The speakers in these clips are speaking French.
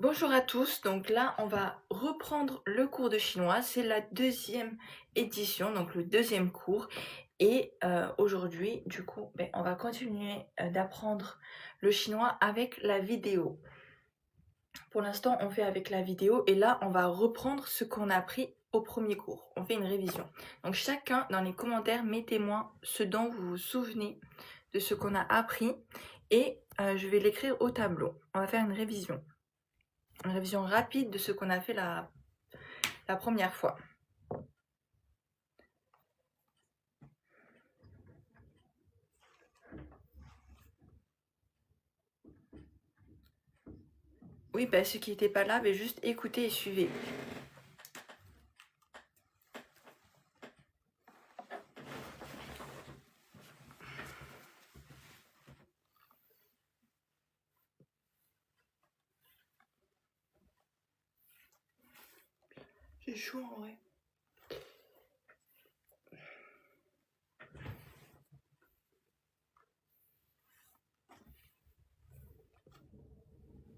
Bonjour à tous, donc là on va reprendre le cours de chinois, c'est la deuxième édition, donc le deuxième cours. Et aujourd'hui, du coup, on va continuer d'apprendre le chinois avec la vidéo. Pour l'instant, on fait avec la vidéo et là, on va reprendre ce qu'on a appris au premier cours. On fait une révision. Donc chacun, dans les commentaires, mettez-moi ce dont vous vous souvenez de ce qu'on a appris et je vais l'écrire au tableau. On va faire une révision rapide de ce qu'on a fait la première fois. Oui, ceux qui n'étaient pas là, juste écoutez et suivez. J'ai chaud en vrai.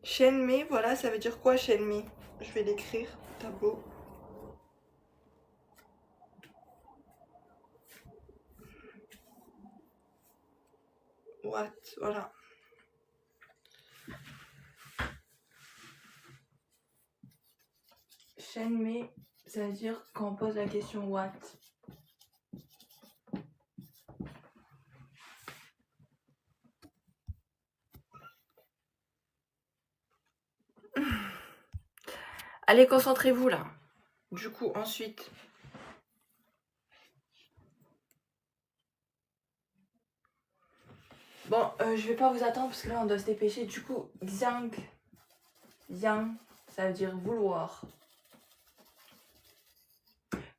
Shenmei, voilà, ça veut dire quoi Shenmei? Je vais l'écrire au tableau. What, voilà. Shenmei, ça veut dire quand on pose la question what. Allez, concentrez-vous là. Du coup, ensuite. Bon, je vais pas vous attendre parce que là on doit se dépêcher. Du coup, xiang, yang, ça veut dire vouloir.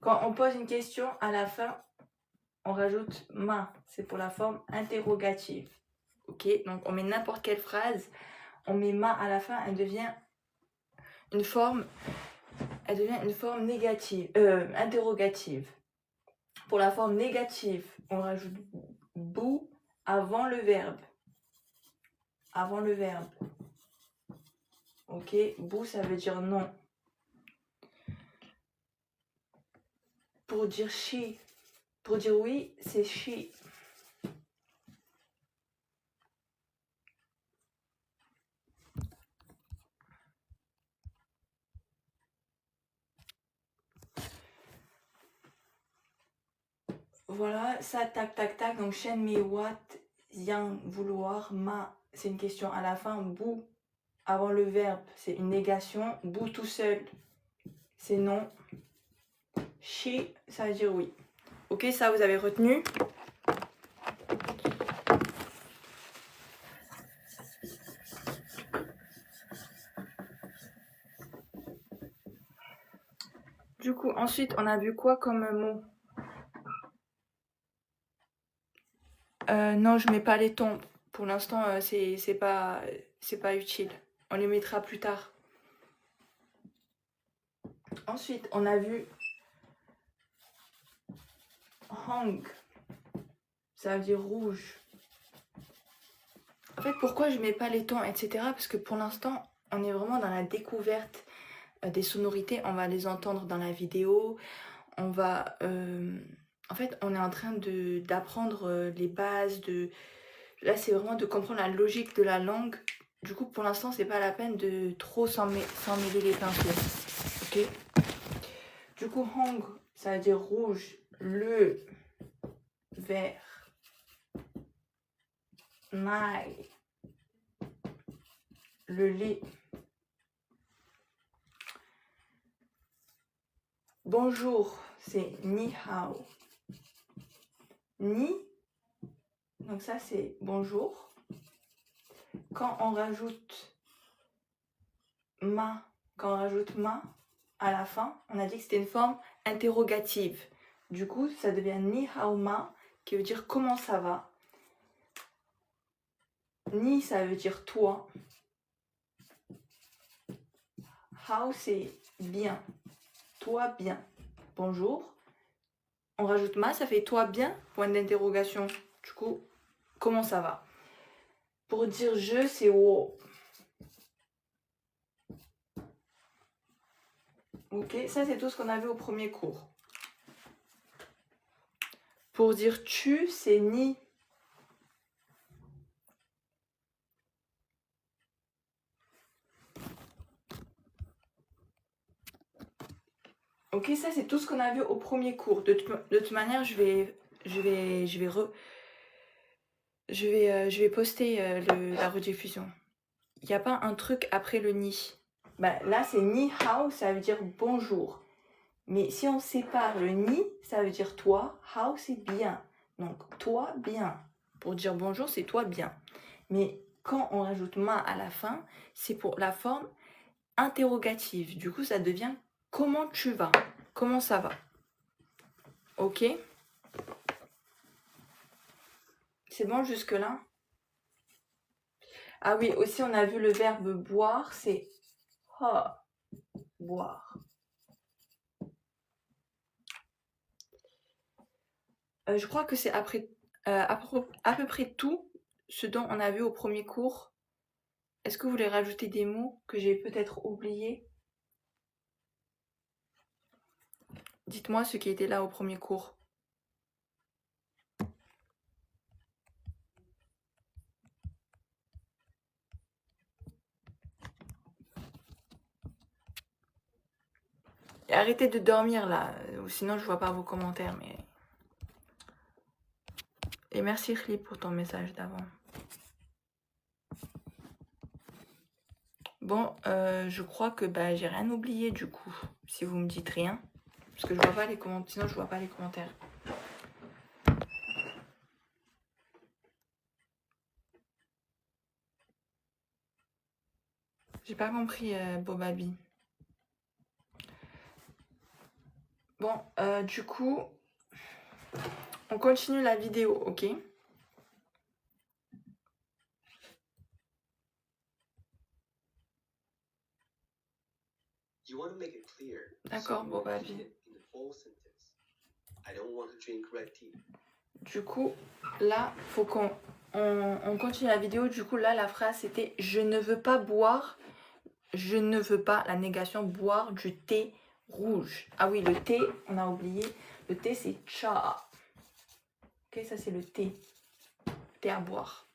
Quand on pose une question, à la fin, on rajoute ma. C'est pour la forme interrogative. Ok, donc on met n'importe quelle phrase, on met ma à la fin, elle devient une forme négative, interrogative. Pour la forme négative, on rajoute bou avant le verbe. Avant le verbe. Ok, bou ça veut dire non. Pour dire she, pour dire oui, c'est she. Voilà, ça, tac, tac, tac. Donc, shen, mi, what, yang, vouloir, ma, c'est une question à la fin. Bou, avant le verbe, c'est une négation. Bou tout seul, c'est non. She, ça veut dire oui. Ok, ça, vous avez retenu? Du coup, ensuite, on a vu quoi comme mot? Non, je mets pas les tons. Pour l'instant, c'est pas utile. On les mettra plus tard. Ensuite, on a vu hang. Ça veut dire rouge. En fait, pourquoi je mets pas les tons, etc. Parce que pour l'instant, on est vraiment dans la découverte des sonorités. On va les entendre dans la vidéo. On va... en fait, on est en train d'apprendre les bases de... Là, c'est vraiment de comprendre la logique de la langue. Du coup, pour l'instant, c'est pas la peine de trop s'en mêler les pinceaux. Ok. Du coup, hong, ça veut dire rouge, le, vert, mai, le lait. Bonjour, c'est ni hao. Ni, donc ça c'est bonjour. Quand on rajoute ma, à la fin, on a dit que c'était une forme interrogative. Du coup, ça devient ni hao ma, qui veut dire comment ça va. Ni, ça veut dire toi. Hao, c'est bien. Toi, bien. Bonjour. On rajoute ma, ça fait toi bien, point d'interrogation. Du coup, comment ça va? Pour dire je, c'est wo. Ok, ça c'est tout ce qu'on a vu au premier cours. Pour dire tu, c'est ni. Ok, ça c'est tout ce qu'on a vu au premier cours. De toute manière, je vais poster la rediffusion. Il n'y a pas un truc après le ni. Bah, là, c'est ni hao, ça veut dire bonjour. Mais si on sépare le ni, ça veut dire toi. Hao, c'est bien. Donc, toi, bien. Pour dire bonjour, c'est toi, bien. Mais quand on rajoute ma à la fin, c'est pour la forme interrogative. Du coup, ça devient comment tu vas? Comment ça va? Ok? C'est bon jusque-là? Ah oui, aussi on a vu le verbe boire, c'est ha, boire. Je crois que c'est après à peu près tout ce dont on a vu au premier cours. Est-ce que vous voulez rajouter des mots que j'ai peut-être oubliés? Dites-moi ce qui était là au premier cours. Et arrêtez de dormir là, sinon je vois pas vos commentaires. Mais et merci Khli pour ton message d'avant. Bon, je crois que bah, j'ai rien oublié du coup, si vous me dites rien. Parce que je vois pas les commentaires, sinon je vois pas les commentaires. J'ai pas compris, Bobabi. Bon, du coup, on continue la vidéo, ok? D'accord, Bobabi. Du coup, là, faut qu'on on continue la vidéo. Du coup, là, la phrase c'était je ne veux pas boire, je ne veux pas, la négation, boire du thé rouge. Ah oui, le thé, on a oublié. Le thé, c'est cha. Ok, ça c'est le thé. Thé à boire.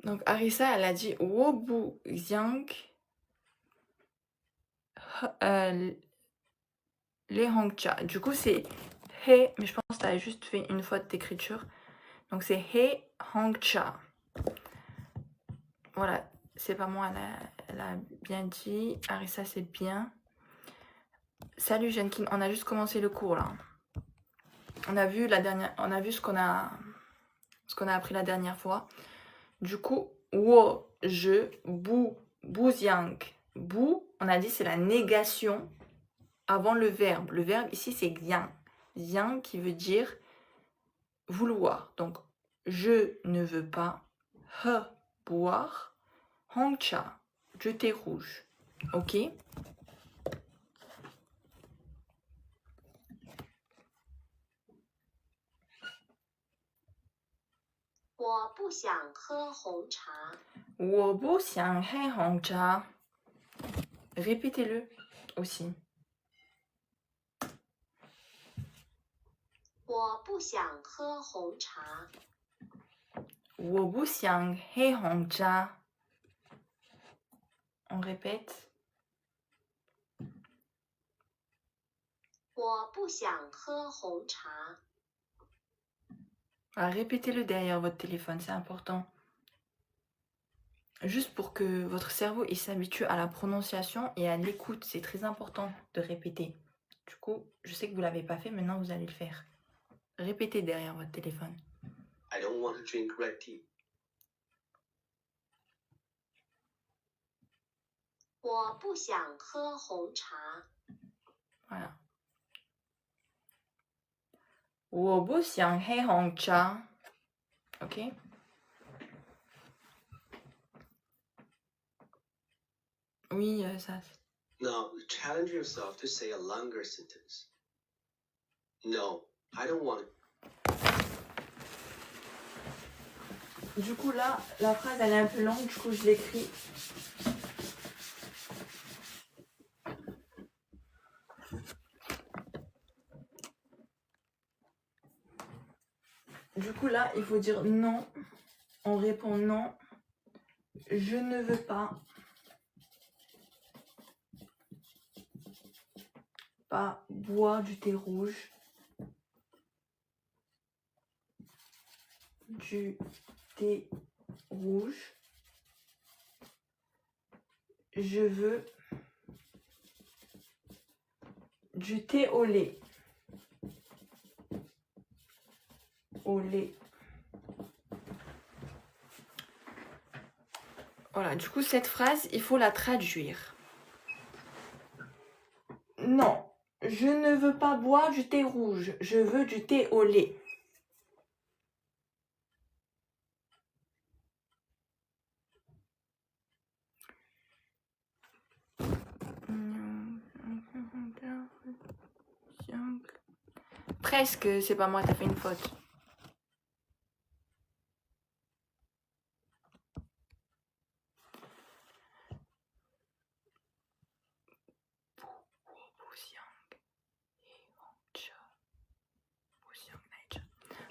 Donc, Arissa, elle a dit wobu xiang les hongcha. Du coup, c'est he, mais je pense que tu as juste fait une faute d'écriture. Donc, c'est he hongcha. Voilà, c'est pas moi, elle a bien dit. Arissa, c'est bien. Salut Jenkin, on a juste commencé le cours là. On a vu ce qu'on a appris la dernière fois. Du coup, wo, je, bu, buziang. Bu, on a dit c'est la négation avant le verbe. Le verbe ici c'est xiang. Xiang qui veut dire vouloir. Donc, je ne veux pas. He, boire. Hongcha, du thé rouge. Ok? 我不想喝红茶。我不想喝红茶. Répétez-le aussi. 我不想喝红茶。我不想喝红茶. On répète. 我不想喝红茶。 Répétez-le derrière votre téléphone, c'est important. Juste pour que votre cerveau il s'habitue à la prononciation et à l'écoute. C'est très important de répéter. Du coup, je sais que vous ne l'avez pas fait, maintenant vous allez le faire. Répétez derrière votre téléphone. I don't want to drink red tea. 我不想喝红茶。 Voilà. 我不想喝红茶. Ok? Oui, ça. Now, challenge yourself to say a longer sentence. No, I don't want it. Du coup, là, la phrase, elle est un peu longue. Du coup, je l'écris. Du coup, là, il faut dire non. On répond non. Je ne veux pas. Pas boire du thé rouge. Du thé rouge. Je veux du thé au lait. Au lait. Voilà, du coup, cette phrase, il faut la traduire. Non, je ne veux pas boire du thé rouge. Je veux du thé au lait. Presque, c'est pas moi, t'as fait une faute.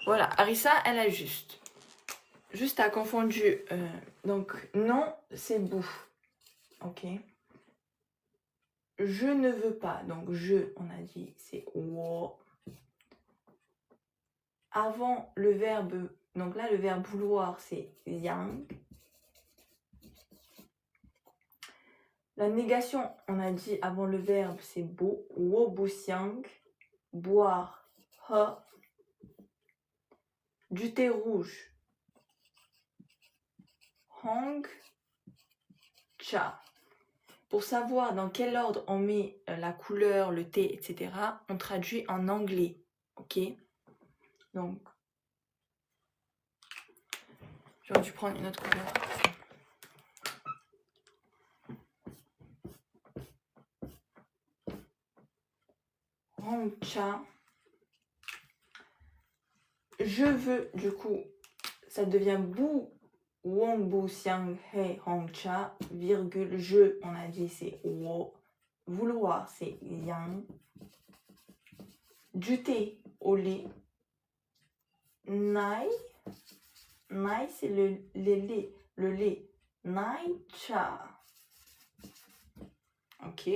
Voilà, Arissa, elle a juste. Juste a confondu. Donc, non, c'est bou. Ok. Je ne veux pas. Donc, je, on a dit, c'est wo. Avant le verbe, donc là, le verbe vouloir, c'est yang. La négation, on a dit avant le verbe, c'est bo. Wo bu xiang. Boire, he. Du thé rouge, hong cha. Pour savoir dans quel ordre on met la couleur, le thé, etc., on traduit en anglais. Ok? Donc, j'aurais dû prendre une autre couleur. Hong cha. Je veux, du coup, ça devient bu wong bu xiang he hong cha, virgule, je, on a dit c'est wo. Vouloir, c'est yang. Du thé au lait. Nai. Nai, c'est le lait. Le lait. Nai cha. Ok.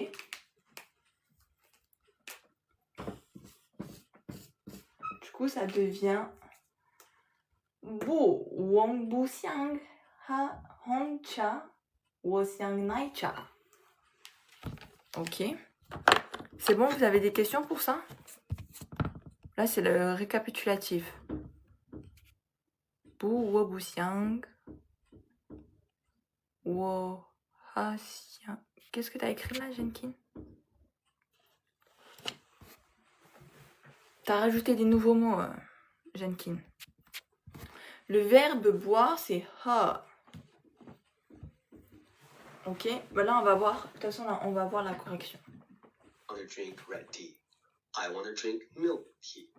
Du coup, ça devient bu wong bu xiang ha hong cha wo xiang nai cha. Ok. C'est bon, vous avez des questions pour ça? Là, c'est le récapitulatif. Bu wo bu xiang wo ha xiang. Qu'est-ce que tu as écrit là, Jenkin? Tu as rajouté des nouveaux mots, Jenkin. Le verbe boire, c'est ha. Ok, bah là on va voir. De toute façon, là, on va voir la correction. I want to drink red tea. I want to drink milk tea.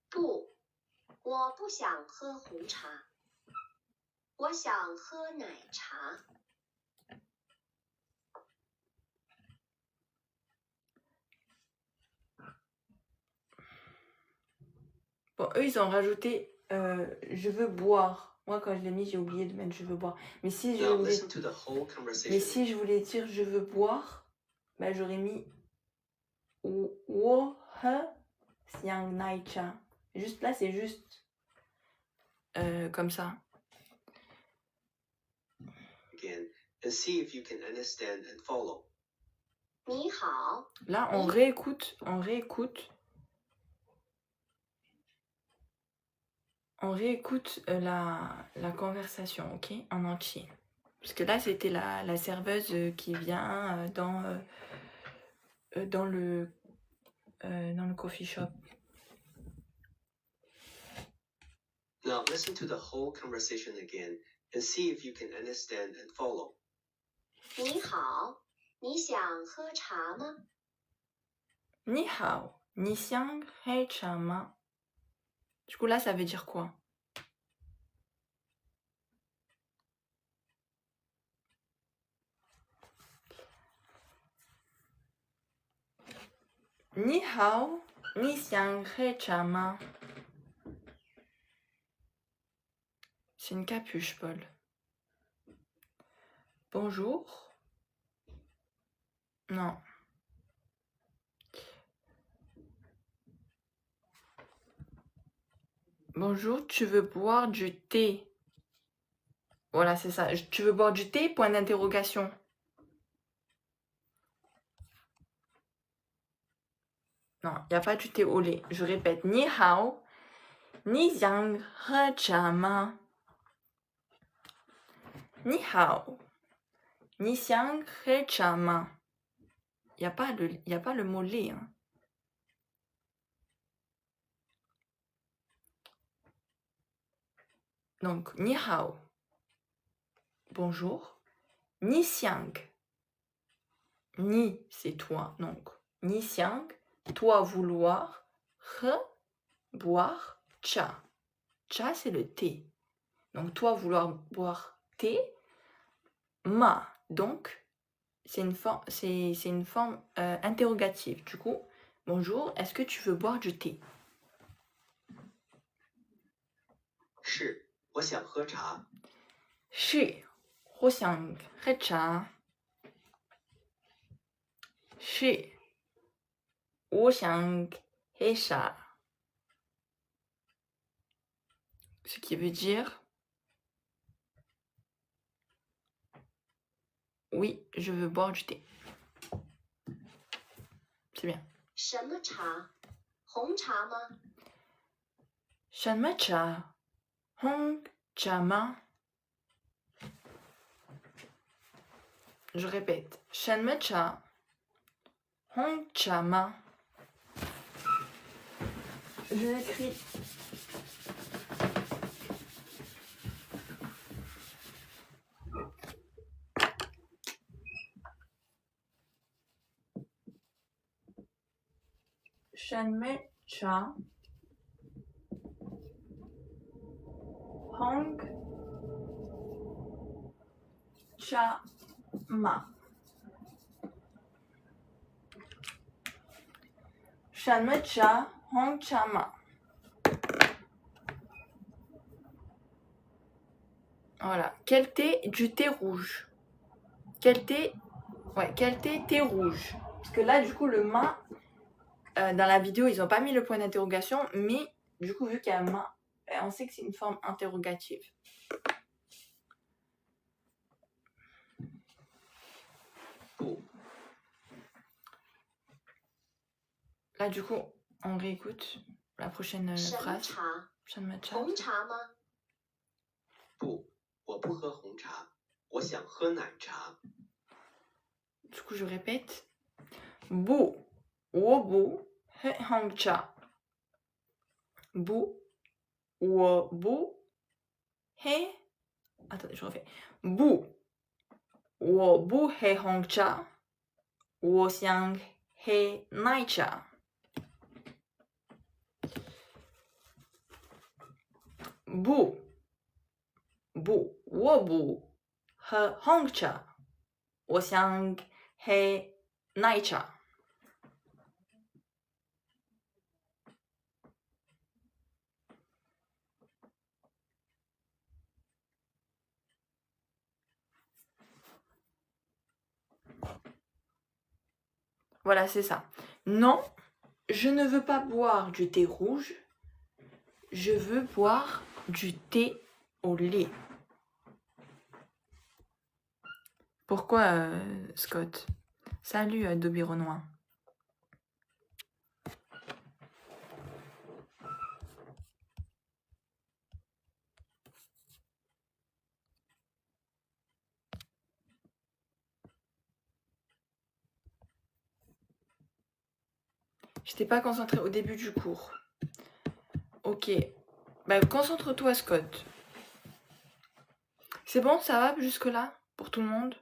不，我不想喝红茶，我想喝奶茶。 Bon, eux, ils ont rajouté je veux boire. Moi, quand je l'ai mis, j'ai oublié de mettre je veux boire. Mais si je Now voulais, listen to the whole mais conversation. si je voulais dire je veux boire, bah, j'aurais mis wo he xiang nai cha. Juste là, c'est juste comme ça. Again, and see if you can understand and follow. 你好， Là, on réécoute, on réécoute. On réécoute la conversation, ok, en entier. Parce que là, c'était la serveuse qui vient dans le coffee shop. Now listen to the whole conversation again and see if you can understand and follow. 你好，你想喝茶吗？ Ni hao, ni xiang hei cha ma. Du coup, là, ça veut dire quoi? Ni hao, ni xiang he cha ma. C'est une capuche, Paul. Bonjour. Non. Bonjour, tu veux boire du thé? Voilà, c'est ça. Tu veux boire du thé? Point d'interrogation. Non, il n'y a pas du thé au lait. Je répète. Ni hao, ni xiang he cha ma. Ni hao, ni xiang he cha ma. Il n'y a pas le mot lait. Hein. Donc, ni hao. Bonjour. Ni xiang. Ni, c'est toi. Donc, ni xiang. Toi vouloir. He, boire. Cha. Cha, c'est le thé. Donc, toi vouloir boire thé. Ma. Donc, c'est une forme interrogative. Du coup, bonjour, est-ce que tu veux boire du thé? 是，我想喝茶。是，我想喝茶。是，我想喝茶。Ce qui veut dire oui, je veux boire du thé. C'est bien. 什么茶？红茶吗？ Shan cha, hong cha ma. Je répète. Shan cha, hong cha ma. Je l'écris. Shan cha, hong cha ma. Shan cha, hong cha ma. Voilà. Quel thé? Du thé rouge. Quel thé? Ouais, quel thé? Thé rouge. Parce que là, du coup, le ma, dans la vidéo, ils n'ont pas mis le point d'interrogation, mais du coup, vu qu'il y a un ma, on sait que c'est une forme interrogative. Là, du coup, on réécoute la prochaine 什么 phrase. 茶？ Shan cha. 红茶吗？不，我不喝红茶，我想喝奶茶。 Du coup, je répète. Bu, wo bu, he hong cha. Bu, wo bu, he. Attendez, je refais. Bu, wo bu he hong cha. Wo xiang he nai cha. Bu, wo bu he hong cha. Wo xiang he nai cha. Voilà, c'est ça. Non, je ne veux pas boire du thé rouge. Je veux boire du thé au lait. Pourquoi, Scott? Salut, Dobby Renoir. J'étais pas concentrée au début du cours. Ok. Bah, concentre-toi, Scott. C'est bon, ça va jusque-là pour tout le monde?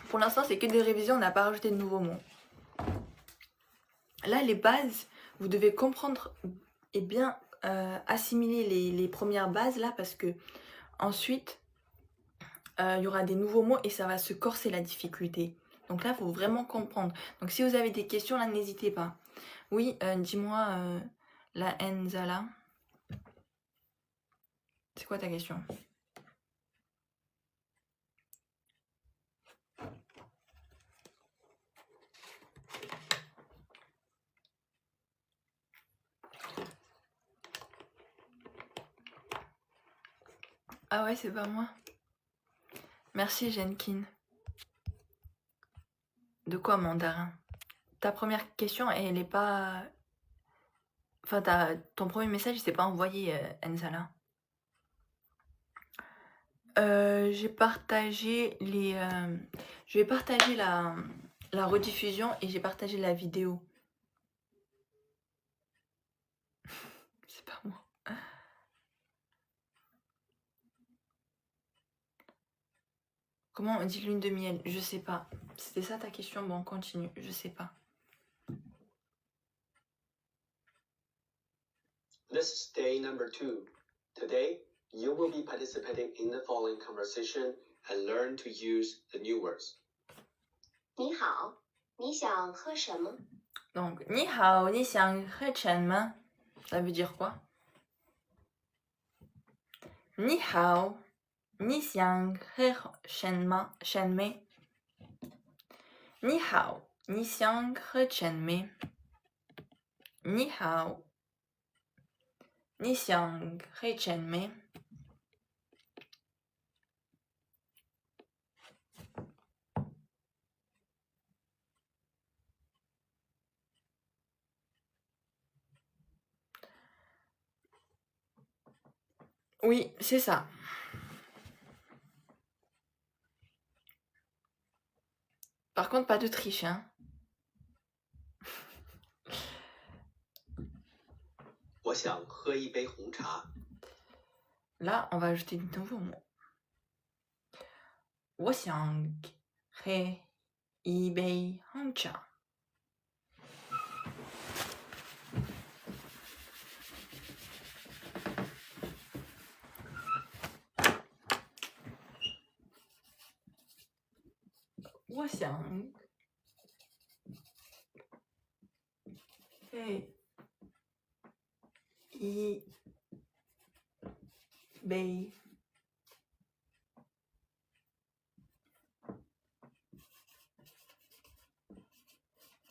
Pour l'instant, c'est que des révisions, on n'a pas rajouté de nouveaux mots. Là, les bases, vous devez comprendre et bien assimiler les premières bases là parce que ensuite il y aura des nouveaux mots et ça va se corser la difficulté. Donc là, il faut vraiment comprendre. Donc si vous avez des questions, là, n'hésitez pas. Oui, dis-moi, la Nzala. C'est quoi ta question? Ah ouais, c'est pas moi. Merci, Jenkin. De quoi, mandarin? Ta première question, elle est pas... Enfin, ton premier message, il s'est pas envoyé, Nzala. J'ai partagé les... je vais partager la rediffusion et j'ai partagé la vidéo. C'est pas moi. Comment on dit lune de miel? Je sais pas. C'était ça ta question? Bon, on continue. Je sais pas. This is day number 2. Today, you will be participating in the following conversation and learn to use the new words. 你好，你想喝什么？ Donc, ni hao, ni xiang, he chen ma. Ça veut dire quoi? Ni hao, ni xiang, he chen ma, chen mei. Ni hao, ni xiang, he chen mei. Ni hao, ni xiang, he chen mei. Oui, c'est ça. Par contre, pas de triche, hein. 我想喝一杯红茶。 Là, on va ajouter de nouveaux mots. 我想喝一杯红茶。我想喝一杯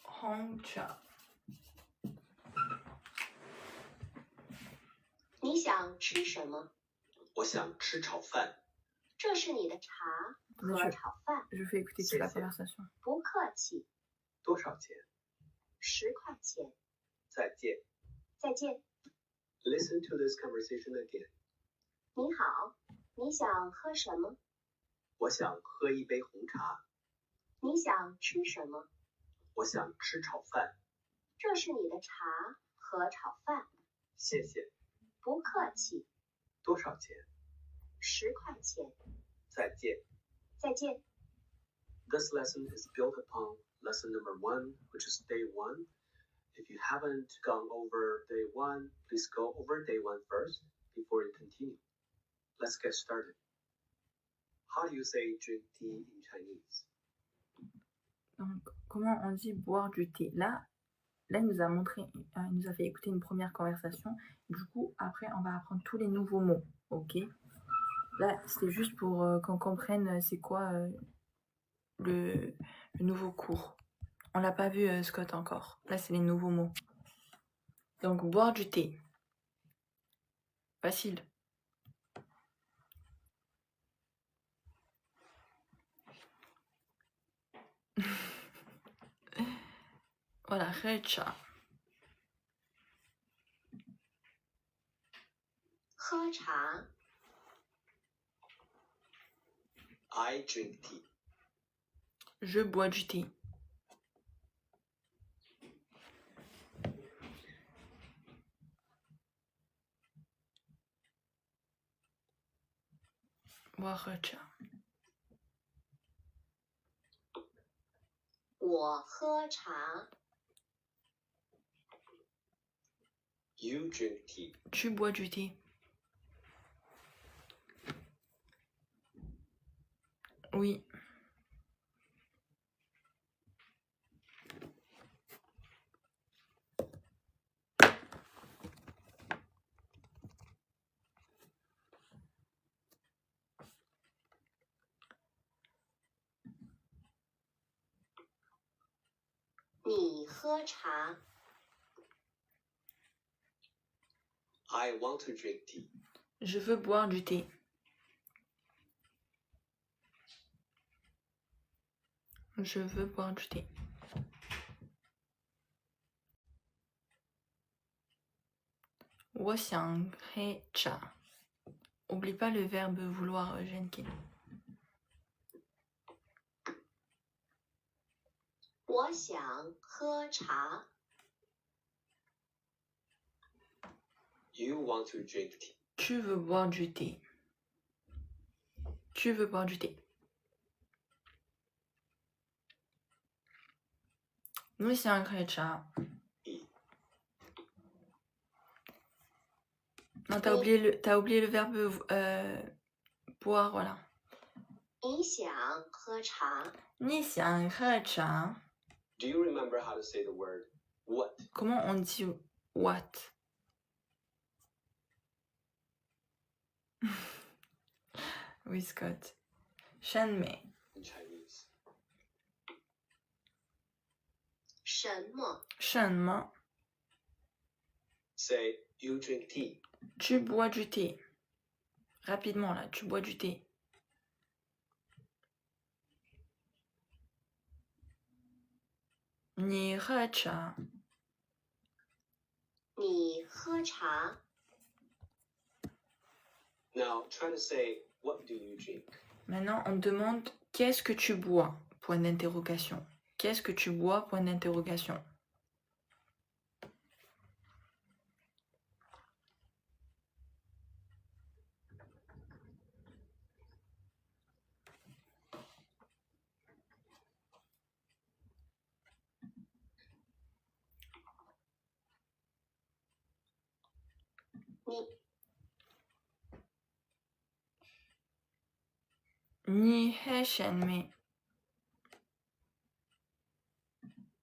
红茶。你想吃什么？ 我想吃炒饭。 这是你的茶和炒饭， Je fais écouter toute la C'est- conversation. 不客气。 多少钱？ 10块钱， 再见。 再见。 Listen to this conversation again. 你好，你想喝什么？ 我想喝一杯红茶。 你想吃什么？ 我想吃炒饭。 这是你的茶和炒饭， 谢谢。 不客气。 多少钱？ 10块钱， 再见。 再见。 This lesson is built upon lesson number 1, which is day 1. If you haven't gone over day 1, please go over day 1 first before you continue. Let's get started. How do you say drink tea in Chinese? Donc, comment on dit boire du thé? Là, il nous a montré, il nous a fait écouter une première conversation. Du coup, après, on va apprendre tous les nouveaux mots. Ok? Là, c'était juste pour qu'on comprenne c'est quoi le nouveau cours. On l'a pas vu, Scott, encore. Là, c'est les nouveaux mots. Donc, boire du thé. Facile. Voilà, recha. 喝茶， I drink tea. Je bois du thé. Boire recha. 我喝茶， You drink tea. Tu bois du thé. Oui.你喝茶。 I want to drink tea. Je veux boire du thé. Je veux boire du thé.我想喝茶. Oublie pas le verbe vouloir, Genki. 我想喝茶。 You want to drink tea. Tu veux boire du thé. Tu veux boire du thé. Nous想喝茶. Non, t'as oublié le verbe boire, voilà. 你想喝茶。你想喝茶. Do you remember how to say the word what? Comment on dit what? Oui, Scott. 什么? In Chinese. 什么？什么? Say, you drink tea. Tu bois du thé. Rapidement, là, tu bois du thé. Ni喝茶. 你喝茶。 Now, try to say, what do you drink? Maintenant, on demande qu'est-ce que tu bois? Point d'interrogation. Qu'est-ce que tu bois? Point d'interrogation. Ni喝什么?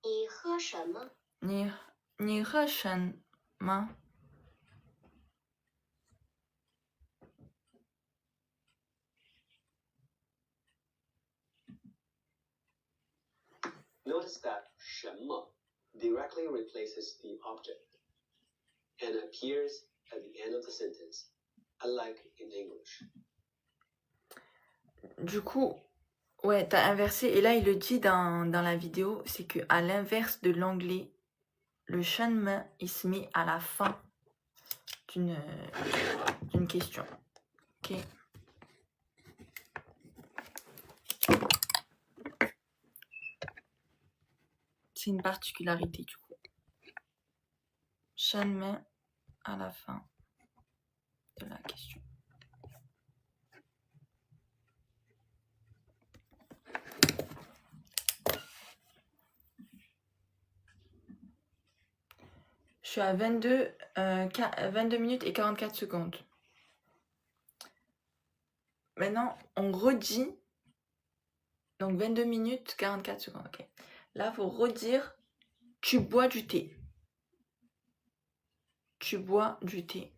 你喝什么？你喝什么? Notice that 什么 directly replaces the object and appears at the end of the sentence, unlike in English. Du coup, ouais, t'as inversé. Et là, il le dit dans la vidéo, c'est que à l'inverse de l'anglais, le shanme, il se met à la fin d'une question. Ok. C'est une particularité du coup. Shanme à la fin de la question. Je suis à 22 minutes et 44 secondes. Maintenant, on redit. Donc 22 minutes, 44 secondes. Ok. Là, il faut redire tu bois du thé. Tu bois du thé.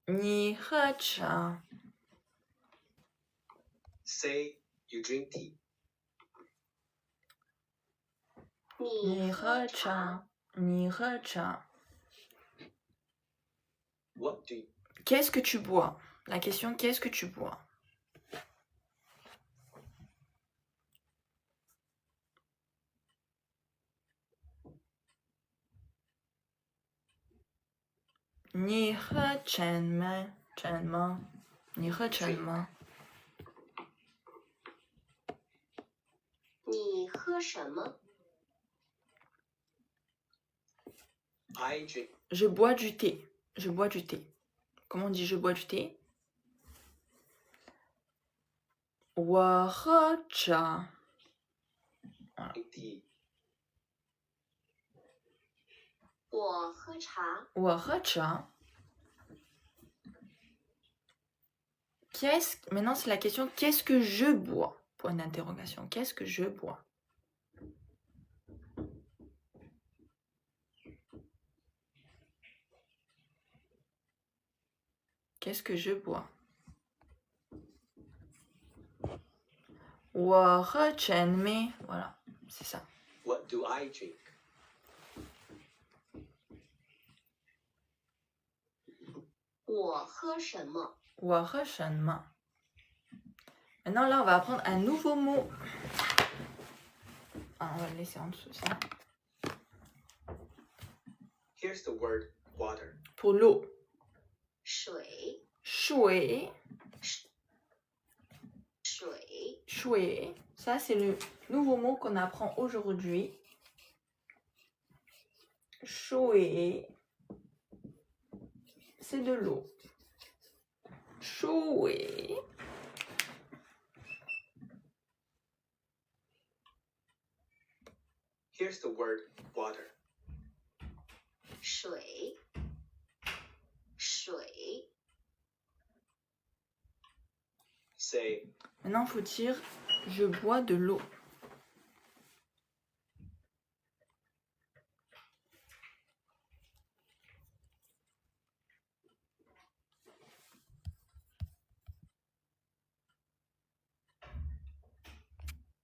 Ni喝茶. Say, you drink tea. 你喝茶。你喝茶. What do you... Qu'est-ce que tu bois? La question, qu'est-ce que tu bois? Ni喝什么？什么？你喝什么？你喝什么？ I drink... Je bois du thé. Je bois du thé. Comment on dit je bois du thé? 我喝茶. tea. 我喝茶。我喝茶. Maintenant, c'est la question qu'est-ce que je bois? Point d'interrogation. Qu'est-ce que je bois? Qu'est-ce que je bois? 我喝陈米. Voilà, c'est ça. What do I drink? 我喝什么？我喝什么? Maintenant, là, on va apprendre un nouveau mot. Ah, on va le laisser en dessous, ça. Here's the word water. Pour l'eau. 水， Shui. 水， Shui. Ça, c'est le nouveau mot qu'on apprend aujourd'hui. Shui. C'est de l'eau. Shui. Here's the word water. 水，水， Say, Maintenant, il faut dire je bois de l'eau. Voilà.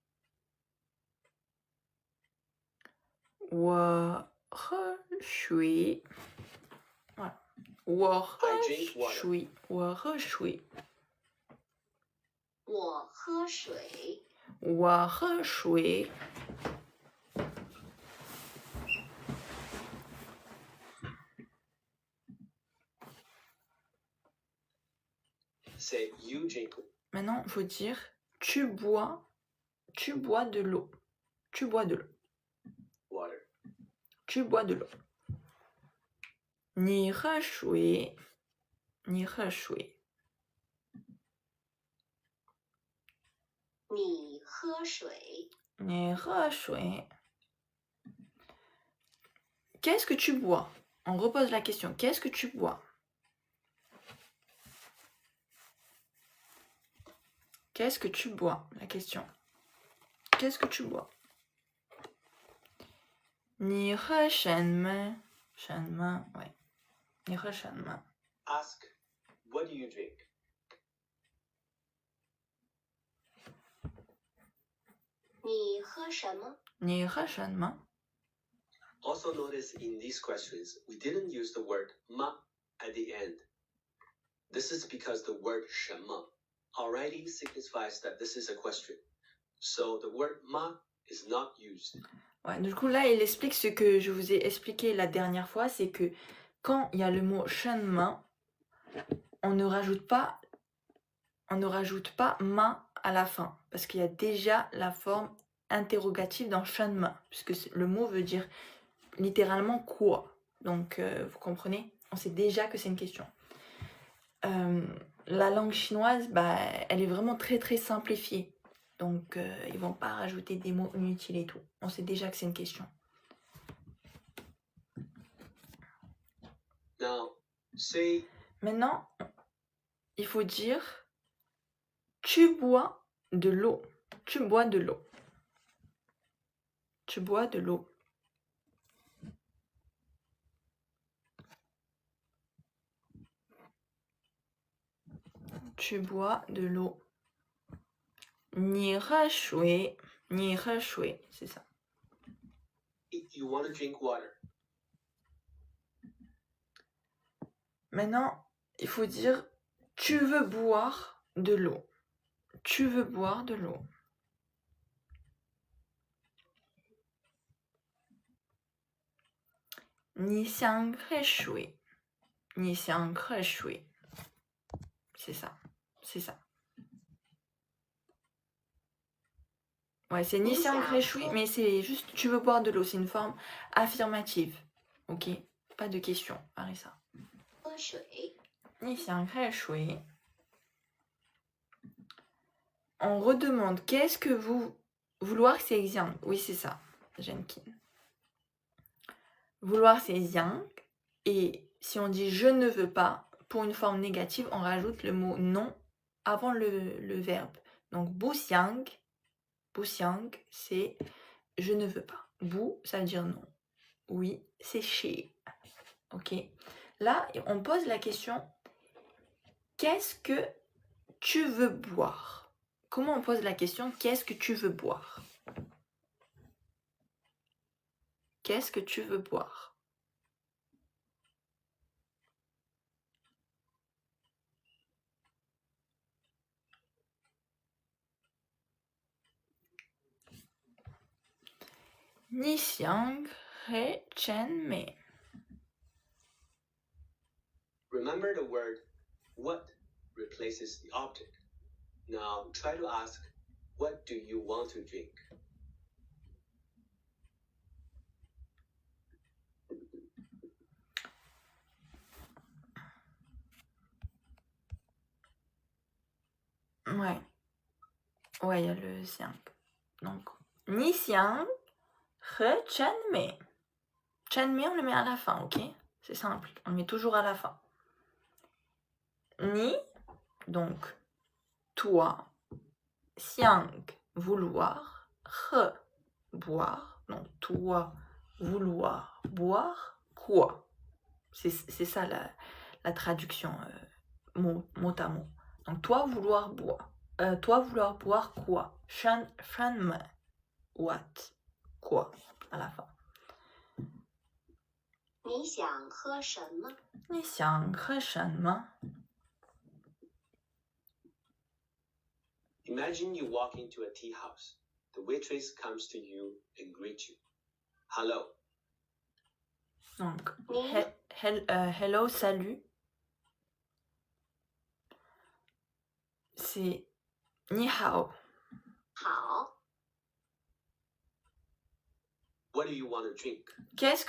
我喝水. 我喝水. 我喝水，我喝水. say you drink Maintenant, il faut dire tu bois de l'eau. Tu bois de l'eau. water. Tu bois de l'eau. 你喝水. 你喝水. 你喝水，你喝水. Qu'est-ce que tu bois? On repose la question. Qu'est-ce que tu bois? Qu'est-ce que tu bois? La question. Qu'est-ce que tu bois? 你喝什么? 什么? Ouais. 你喝什么? Ask, what do you drink? 你喝什么？你喝什么? Also notice in these questions, we didn't use the word ma at the end. This is because the word 什么 already signifies that this is a question. So the word ma is not used. Ouais, du coup, là, il explique ce que je vous ai expliqué la dernière fois, c'est que quand il y a le mot chemin, on ne rajoute pas ma à la fin, parce qu'il y a déjà la forme interrogative dans chemin, puisque le mot veut dire littéralement quoi. Donc, vous comprenez? On sait déjà que c'est une question. La langue chinoise, bah, elle est vraiment très très simplifiée. Donc, ils vont pas rajouter des mots inutiles et tout. On sait déjà que c'est une question. Now, say Maintenant, il faut dire tu bois de l'eau. Tu bois de l'eau. Tu bois de l'eau. Tu bois de l'eau. 你喝水. 你喝水, c'est ça. you want to drink water. Maintenant, il faut dire tu veux boire de l'eau. Tu veux boire de l'eau. 你想喝水. 你想喝水. C'est ça. C'est ça. Ouais, c'est ni xiang he shui, mais c'est juste tu veux boire de l'eau. C'est une forme affirmative. Ok? Pas de question. Arisa. 喝水， Ni xiang he shui. On redemande qu'est-ce que vous. Vouloir, c'est exam. Oui, c'est ça. Jenkin. Vouloir, c'est yang. Et si on dit je ne veux pas, pour une forme négative, on rajoute le mot non avant le verbe. Donc, bu xiang, c'est je ne veux pas. Bu, ça veut dire non. Oui, c'est chez. Ok. Là, on pose la question, qu'est-ce que tu veux boire? Comment on pose la question, qu'est-ce que tu veux boire? Qu'est-ce que tu veux boire? Ni xiang he chen mei. Remember the word what replaces the object. Now try to ask, what do you want to drink? Ouais. Ouais, il y a le xiang. Donc, ni xiang he chen mei. Chen mei, on le met à la fin, ok? C'est simple, on le met toujours à la fin. Ni, donc, toi. Xiang, vouloir. He, boire. Donc, toi, vouloir, boire. Quoi? C'est ça la traduction mot à mot. Donc, toi, vouloir boire. Toi, vouloir boire quoi? Shan me. What? Quoi? À la fin. 你想喝什么？你想喝什么？ Imagine you walk into a tea house. The waitress comes to you and greets you. Hello. Donc, Ni. hello, salut. C'est ni hao. 好， What do you want to drink? Qu'est-ce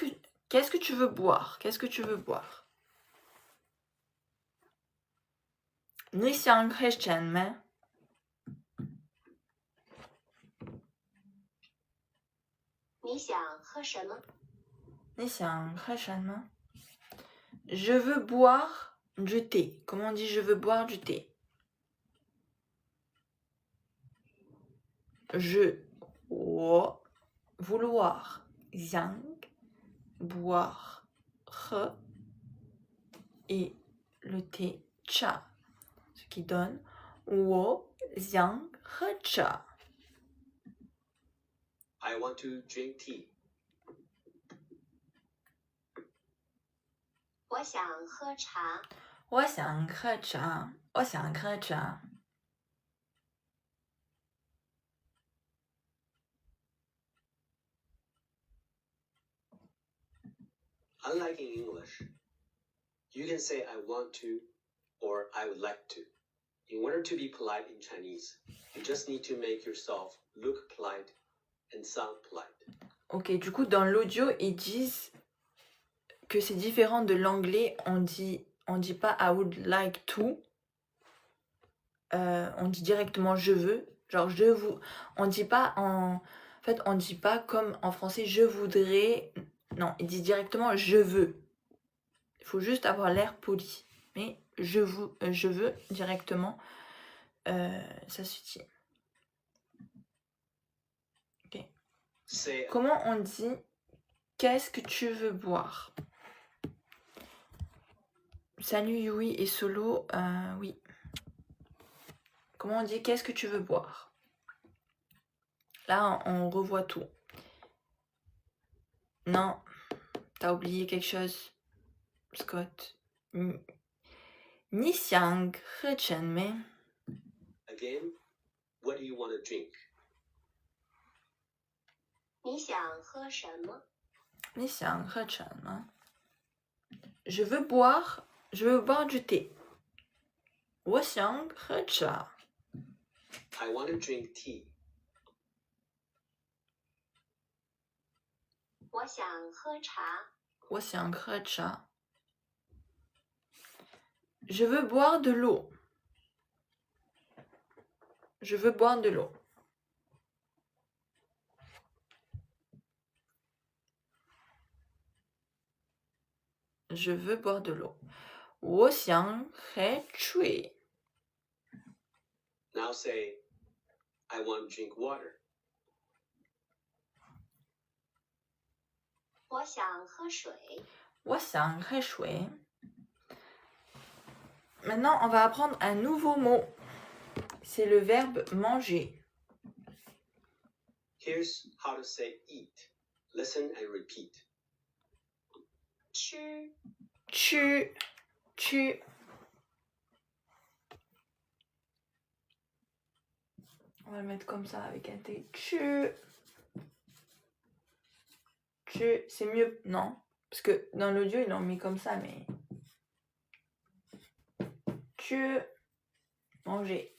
que tu veux boire? Qu'est-ce que tu veux boire? 你想喝什么？ 你想喝什么？ 你想喝什么？ Je veux boire du thé. Comment on dit je veux boire du thé? Je, 我 vouloir, yang, boire, he, et le thé, cha, ce qui donne 我想喝茶. I want to drink tea. 我想喝茶。我想喝茶，我想喝茶。 Unlike in English, you can say I want to or I would like to. In order to be polite in Chinese, you just need to make yourself look polite and sound polite. Ok, du coup, dans l'audio, ils disent que c'est différent de l'anglais. On dit pas I would like to. On dit directement je veux. Genre je vous. On dit pas en fait, on dit pas comme en français je voudrais. Non, ils disent directement je veux. Il faut juste avoir l'air poli. Mais je veux directement, ça suffit. Ok. Comment on dit qu'est-ce que tu veux boire? Salut Yui et Solo, oui. Comment on dit qu'est-ce que tu veux boire? Là, on revoit tout. Non, t'as oublié quelque chose, Scott. Ni xiang he chen mei. Again, what do you want to drink? 你想喝什么？你想喝什么？ Je veux boire du thé. 我想喝茶。 I want to drink tea. 我想喝茶。我想喝茶。 Je veux boire de l'eau. Je veux boire de l'eau. Je veux boire de l'eau. 我想喝水. Now say, I want to drink water. 我想喝水。我想喝水. Maintenant, on va apprendre un nouveau mot. C'est le verbe manger. Here's how to say eat. Listen and repeat. 吃 Tu. On va le mettre comme ça avec un T. Tu, c'est mieux, non? Parce que dans l'audio, ils l'ont mis comme ça, mais... Tu, manger.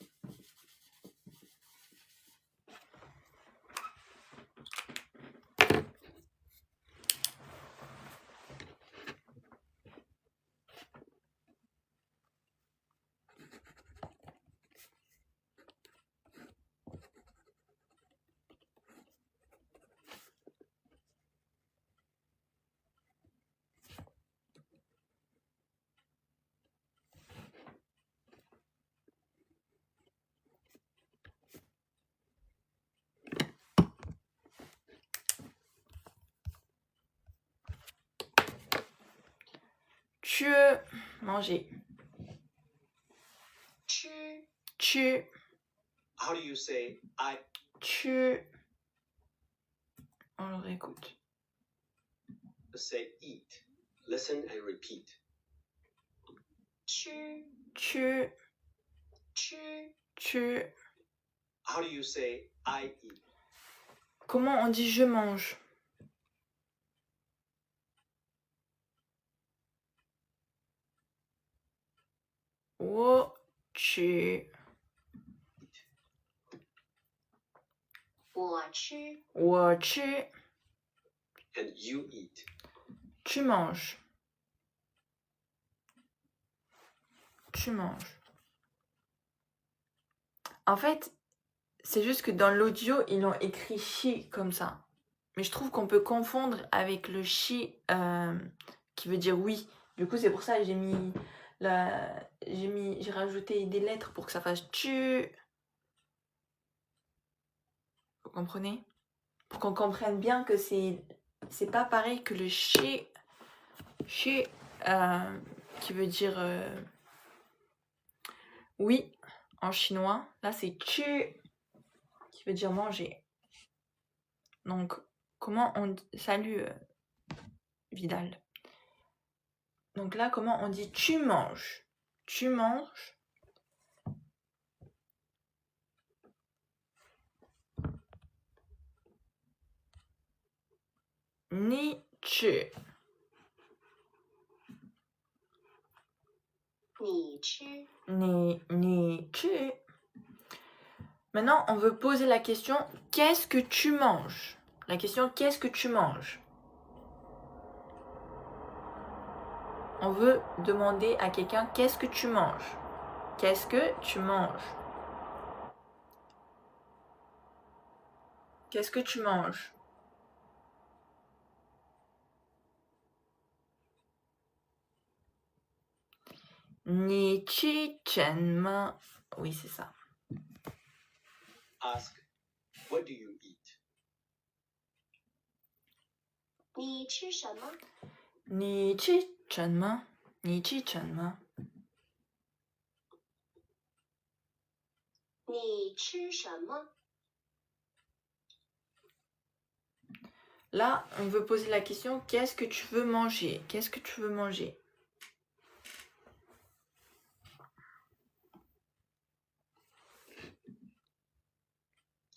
Tu, manger. 吃 Tu, How do you say I? tu. On le réécoute. Say eat. Listen and repeat. 吃 Tu, 吃 How do you say I eat? Comment on dit je mange? Wo, tu. 我吃我吃. And you eat. Tu manges. Tu manges. En fait, c'est juste que dans l'audio, ils l'ont écrit chi comme ça. Mais je trouve qu'on peut confondre avec le chi qui veut dire oui. Du coup, c'est pour ça que j'ai rajouté des lettres pour que ça fasse tu. Vous comprenez? Pour qu'on comprenne bien que c'est pas pareil que le chi qui veut dire oui en chinois. Là, c'est tu qui veut dire manger. Donc, comment on dit... Salut Vidal. Donc là, comment on dit tu manges? Tu manges. Ni tu. 你吃 Ni tu. Maintenant, on veut poser la question qu'est-ce que tu manges? La question qu'est-ce que tu manges? On veut demander à quelqu'un qu'est-ce que tu manges? Qu'est-ce que tu manges? Qu'est-ce que tu manges? Ni chi chen ma. Oui, c'est ça. Ask, what do you eat? 你吃什么？你吃什么？你吃什么？你吃什么？ Là, on veut poser la question qu'est-ce que tu veux manger? Qu'est-ce que tu veux manger?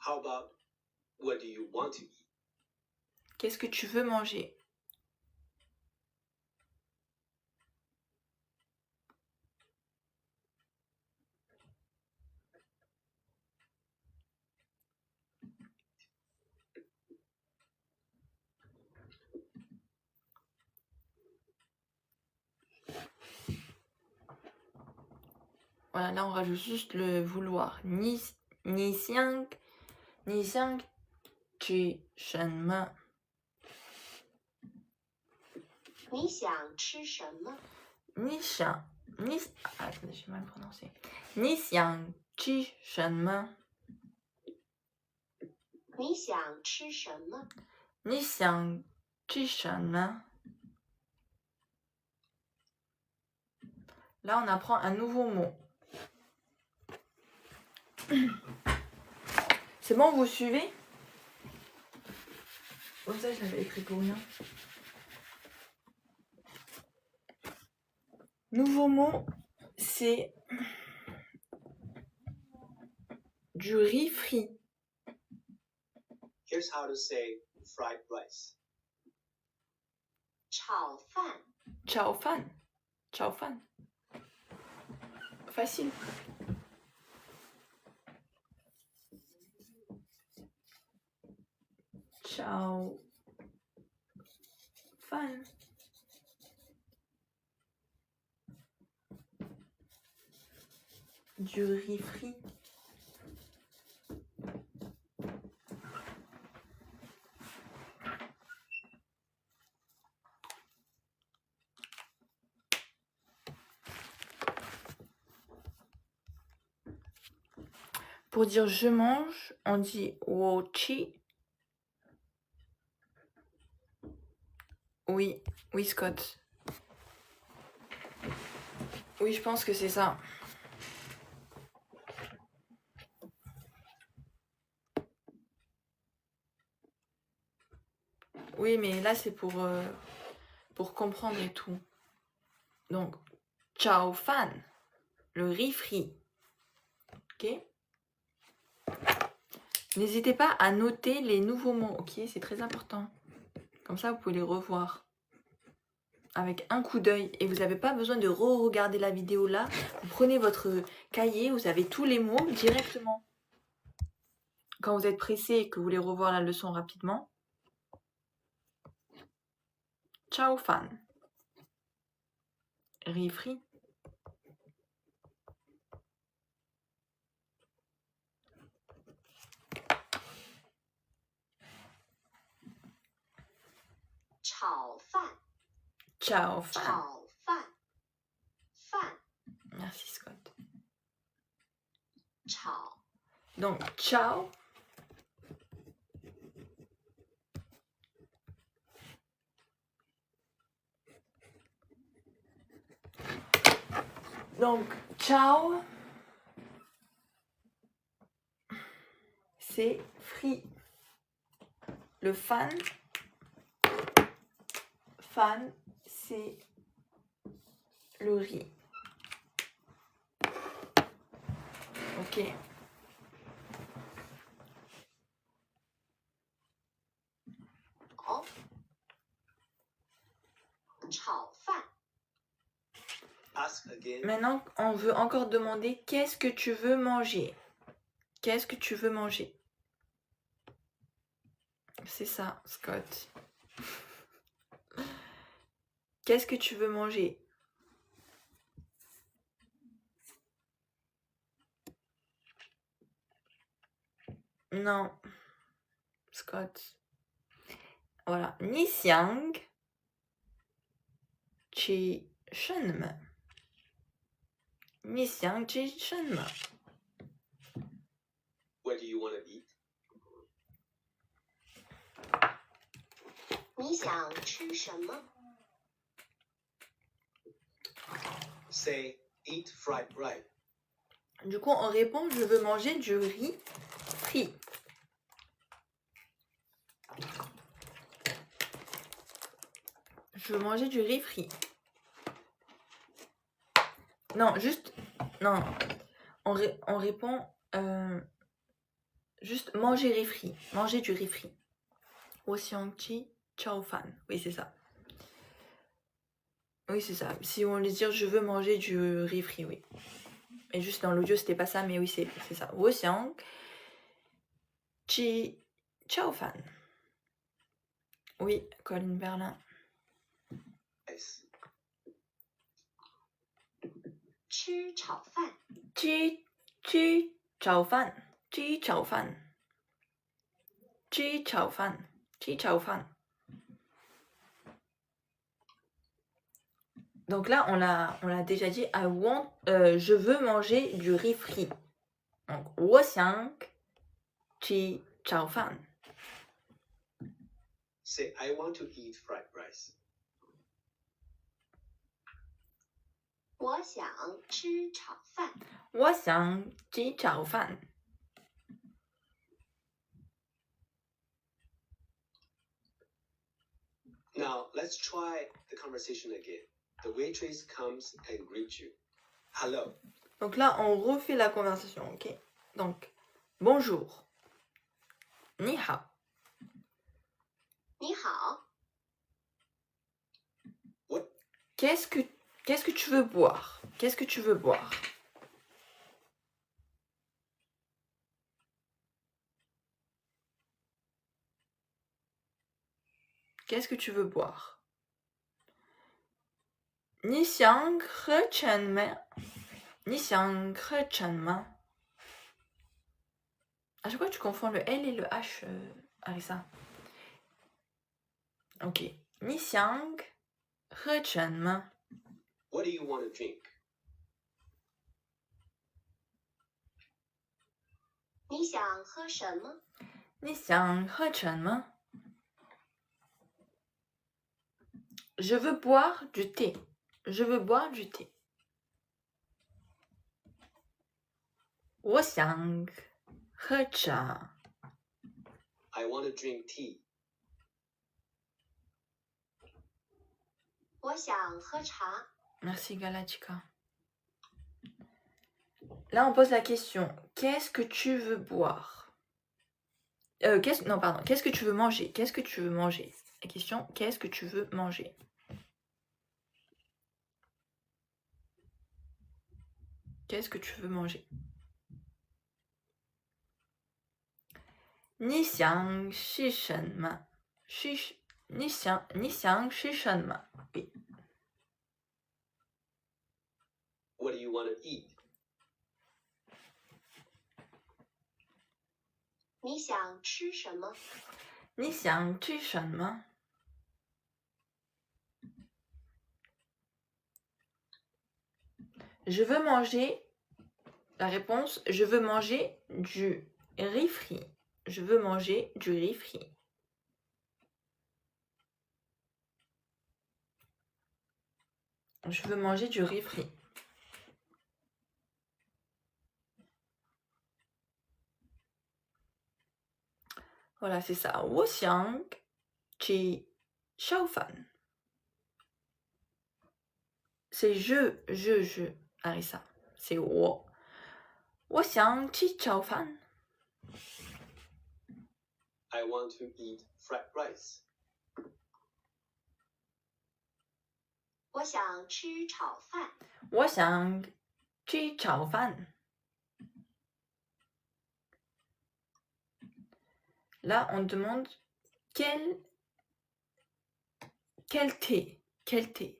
How about what do you want to eat? Qu'est-ce que tu veux manger? Voilà, là on rajoute juste le vouloir. Ni xiang tu shen me. 你想吃什么？attendez, j'ai mal prononcé. 你想吃什么？你想吃什么？你想吃什么？ Là, on apprend un nouveau mot. C'est bon, vous suivez? Oh, ça, je l'avais écrit pour rien. Nouveau mot, c'est du riz frit. Here's how to say fried rice. 炒饭。 Ciao fan. Ciao fan. Facile. Ciao fan. Du riz frit. Pour dire je mange, on dit wochi. Oui, oui Scott. Oui, je pense que c'est ça. Oui, mais là c'est pour comprendre et tout. Donc, ciao fan, le riz frit. Ok? N'hésitez pas à noter les nouveaux mots, ok? C'est très important. Comme ça, vous pouvez les revoir avec un coup d'œil. Et vous n'avez pas besoin de re-regarder la vidéo là. Vous prenez votre cahier, vous avez tous les mots directement. Quand vous êtes pressé et que vous voulez revoir la leçon rapidement. Ciao fan. Riz frit. Ciao fan. Ciao fan. Ciao fan. Fan. Merci Scott. Ciao. Donc, ciao. Donc, ciao. C'est frit. Le fan. Fan, c'est le riz. Ok. Oh. 炒饭。 Ask again. Maintenant, on veut encore demander qu'est-ce que tu veux manger? Qu'est-ce que tu veux manger? C'est ça, Scott. Qu'est-ce que tu veux manger? Non. Scott. Voilà. Ni xiang chi shen me. Ni xiang chi shen me. What do you want to eat? 你想吃什么？ Say eat fried rice. Du coup, on répond je veux manger du riz frit. Je veux manger du riz frit. Non, juste... Non. On répond... juste manger riz frit. Manger du riz frit. Oxiangchi Chao Fan. Oui, c'est ça. Oui, c'est ça. Si on veut dire je veux manger du riz frit, oui. Et juste dans l'audio, c'était pas ça, mais oui, c'est ça. Oxiang Chi Chao Fan. Oui, Colin Berlin. Yes. 吃炒饭。 Chi Chao Fan. Chi Chao Fan. Chi Chao Fan. Chi Chao Fan. Donc là, on l'a déjà dit. Je veux manger du riz frit. Donc, 我想吃炒饭. Say, I want to eat fried rice. 我想吃炒饭。我想吃炒饭. Now, let's try the conversation again. The waitress comes and greets you. Hello. Donc là, on refait la conversation, ok? Donc, bonjour. 你好. 你好， What? Qu'est-ce que tu veux boire? Qu'est-ce que tu veux boire? Qu'est-ce que tu veux boire? 你想喝什么? 你想喝什么? À chaque fois, tu confonds le L et le H, Arissa. Ok. 你想喝什么? What do you want to drink? 你想喝什么？你想喝什么? Je veux boire du thé. Je veux boire du thé. 我想喝茶. I want to drink tea. 我想喝茶。 Merci Galatika. Là, on pose la question. Qu'est-ce que tu veux boire? Non, pardon. Qu'est-ce que tu veux manger? Qu'est-ce que tu veux manger? La question, qu'est-ce que tu veux manger? Qu'est-ce que tu veux manger? 你想吃什么?你想吃什么? Oui. What do you want to eat? 你想吃什么？你想吃什么? Je veux manger. La réponse, je veux manger du riz frit. Je veux manger du riz frit. Je veux manger du riz frit. Voilà, c'est ça. 我想吃烧饭. C'est je, Arissa. C'est 我. 我想吃炒饭. I want to eat fried rice. 我想吃炒饭。我想吃炒饭. Là, on demande quel thé? Quel thé?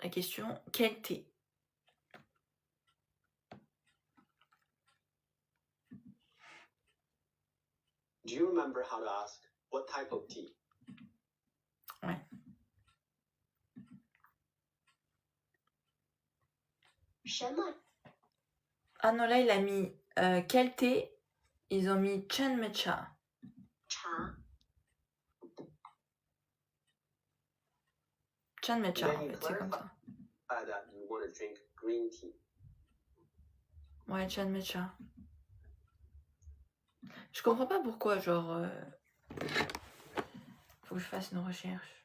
La question, quel thé? Do you remember how to ask what type of tea? Ouais. Ah non, là, il a mis quel thé? Ils ont mis chen mecha. Cha. Chen mecha, Then en you fait, c'est comme ça. clarify that you want to drink green tea. Ouais, chen mecha. Je comprends pas pourquoi, genre... Faut que je fasse une recherche.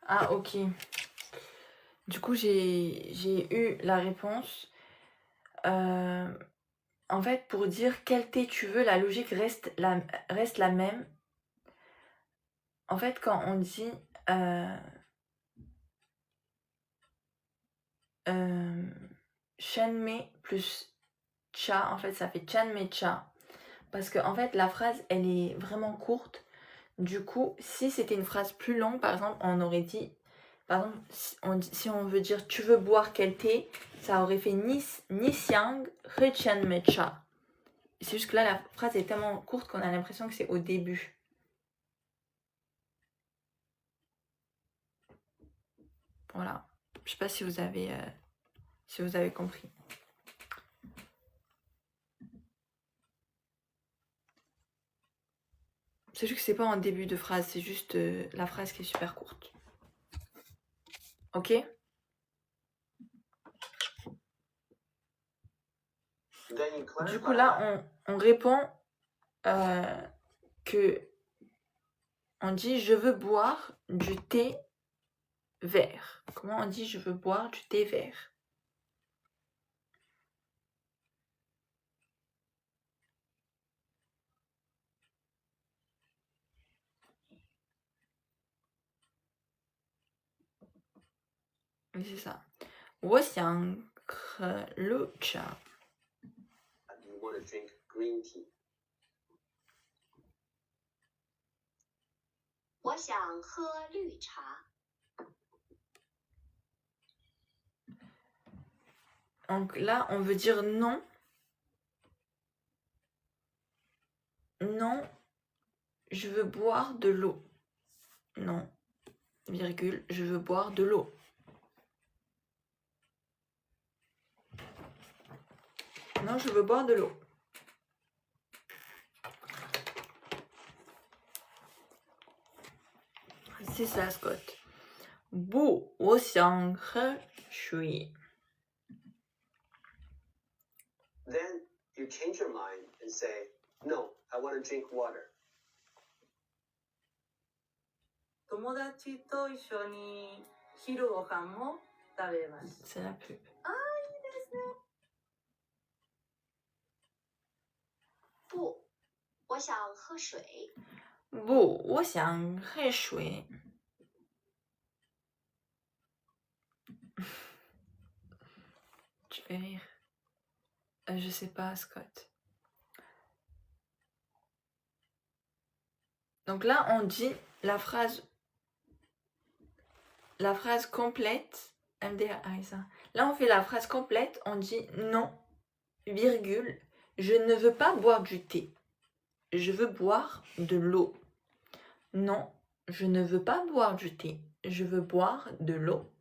Ah, ok. Du coup, j'ai eu la réponse. En fait, pour dire quel thé tu veux, la logique reste la même. En fait, quand on dit Shanmei plus cha, en fait, ça fait Chanmei cha. Parce que, en fait, la phrase, elle est vraiment courte. Du coup, si c'était une phrase plus longue, par exemple, on aurait dit, par exemple, si on veut dire tu veux boire quel thé, ça aurait fait ni xiang he Chanmei cha. C'est juste que là, la phrase est tellement courte qu'on a l'impression que c'est au début. Voilà. Je sais pas si vous avez compris. C'est juste que c'est pas en début de phrase, c'est juste la phrase qui est super courte. Ok? Du coup, là, on répond que on dit je veux boire du thé vert. Comment on dit je veux boire du thé vert? Oui, c'est ça. 我想喝绿茶. Do you want to drink green tea? 我想喝绿茶。 Donc là, on veut dire non. Non, je veux boire de l'eau. Non, virgule, je veux boire de l'eau. Non, je veux boire de l'eau. C'est ça, Scott. 不，我想喝水。 Then you change your mind and say, no, I want to drink water. 友達と一緒に昼ご飯も食べます。 C'est la pub. ああ、いいですね。不，我想喝水。不，我想喝水。Tu fais rire. Je sais pas, Scott. Donc là, on dit la phrase complète. MDR, ça. Là, on fait la phrase complète. On dit non, virgule. Je ne veux pas boire du thé. Je veux boire de l'eau. Non, je ne veux pas boire du thé. Je veux boire de l'eau.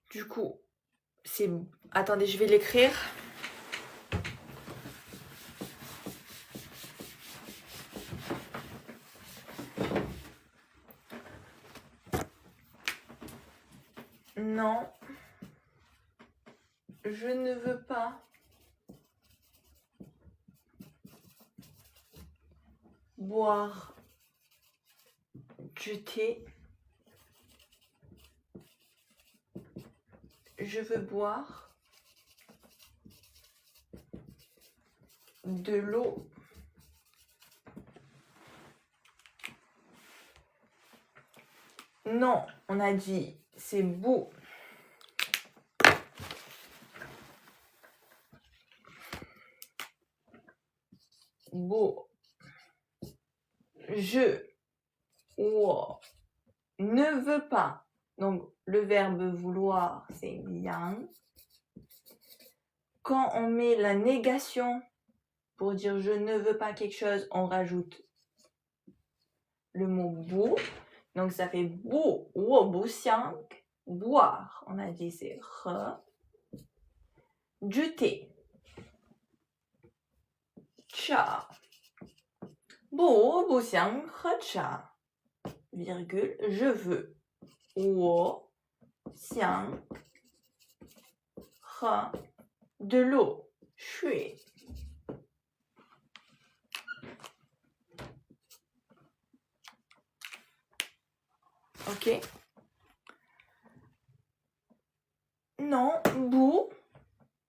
Du coup, c'est... Attendez, je vais l'écrire. Non, je ne veux pas boire du thé. Je veux boire de l'eau. Non, on a dit c'est beau. Beau. Je ne veux pas. Donc, le verbe vouloir, c'est yang. Quand on met la négation pour dire je ne veux pas quelque chose, on rajoute le mot bu. Donc, ça fait bu, wo bu xiang, boire. On a dit c'est he. Du thé. Cha. 不不想喝茶 virgule je veux 我想喝 de l'eau 水 ok non 不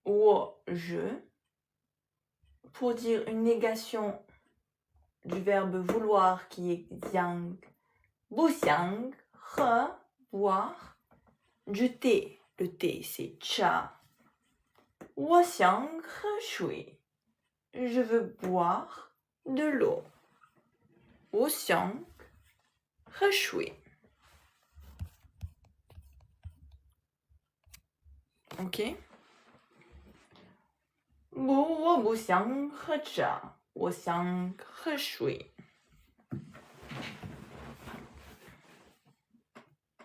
我 je pour dire une négation du verbe vouloir qui est xiang 不想喝 boire du thé le thé c'est cha 我想喝水 je veux boire de l'eau 我想喝水 ok 我不想喝茶我想喝水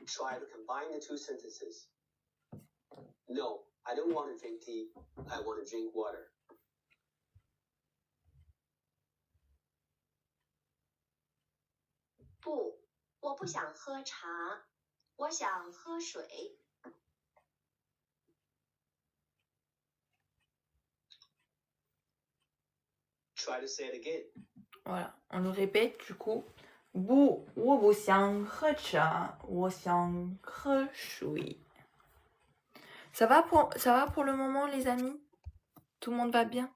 Try to combine the two sentences. No, I don't want to drink tea. I want to drink water. 不，我不想喝茶，我想喝水。 Try to say it again. Voilà, on le répète du coup. 不，我不想喝茶，我想喝水。Ça va pour le moment les amis? Tout le monde va bien?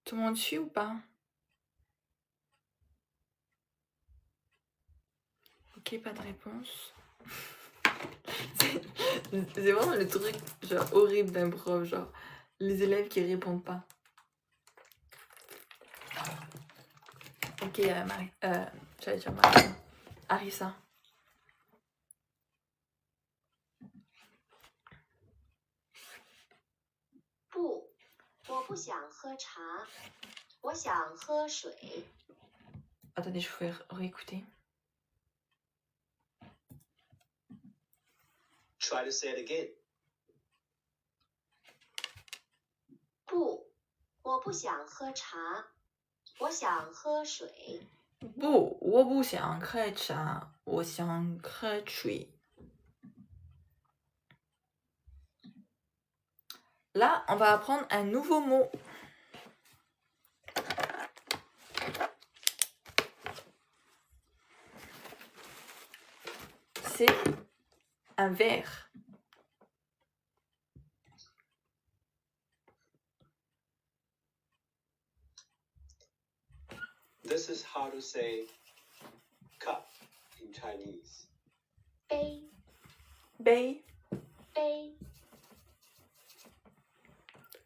Tout le monde suit ou pas? Ok, pas de réponse. C'est vraiment le truc genre horrible d'un prof, genre les élèves qui répondent pas. Ok, Marie, j'allais dire Marie. Arissa. 不，我不想喝茶，我想喝水。 Attendez, je vais réécouter. Try to say it again. 不，我不想喝茶，我想喝水。不，我不想喝茶，我想喝水。Là, on va apprendre un nouveau mot. C'est un verre. This is how to say cup in Chinese. 杯， Bay. 杯，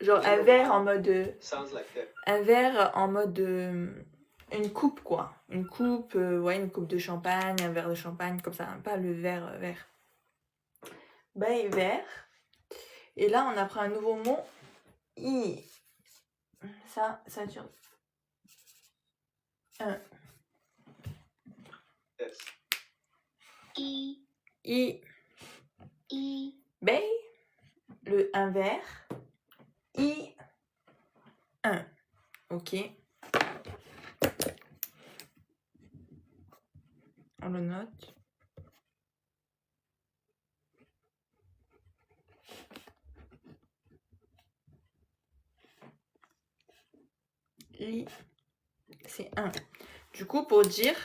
Genre un verre en mode... Sounds like that. Un verre en mode... une coupe quoi. Une coupe, ouais, une coupe de champagne, un verre de champagne, comme ça. Pas le verre, verre. Bay, verre. Et là, on apprend un nouveau mot. I. Ça dure... Un. Yes. 一， I. 一， Bay. Un verre. I. Un. Ok. On le note. I. C'est un. Du coup, pour dire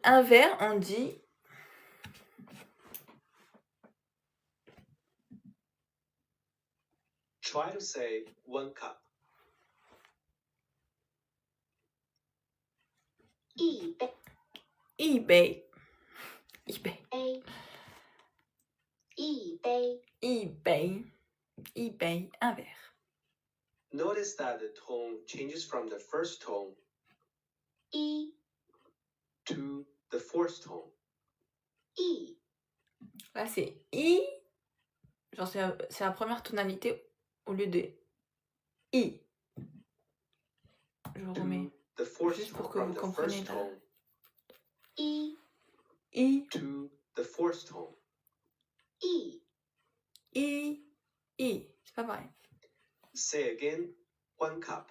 un verre, on dit Try to say 1 cup. 一杯，一杯，一杯，杯，一杯，一杯，一杯，un verre. Notice that the tone changes from the first tone 一， to the fourth tone. 一， Là, c'est I, Genre, c'est la première tonalité au lieu de I. Je remets The fourth juste tone, pour que from vous the compreniez. first tone I I, to the fourth tone. I I. C'est pas pareil. Say again, 1 cup.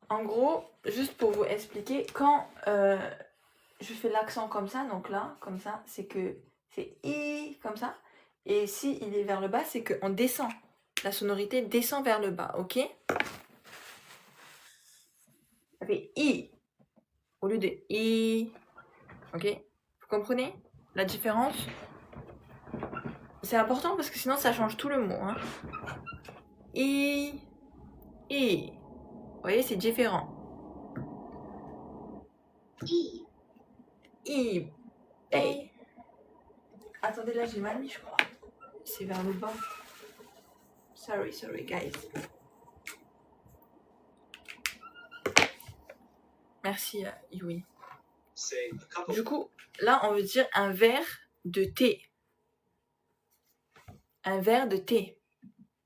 En gros, juste pour vous expliquer, quand je fais l'accent comme ça, donc là, comme ça, c'est que c'est I comme ça. Et si il est vers le bas, c'est qu'on descend. La sonorité descend vers le bas, ok? Ça fait I au lieu de I. Ok? Vous comprenez la différence? C'est important parce que sinon ça change tout le mot. Hein. I. Vous voyez, c'est différent. I I. Bay. Attendez, là j'ai mal mis, je crois. C'est vers le bas. Sorry, guys. Merci, Yui. Say a cup of Du coup, là, on veut dire un verre de thé. Un verre de thé.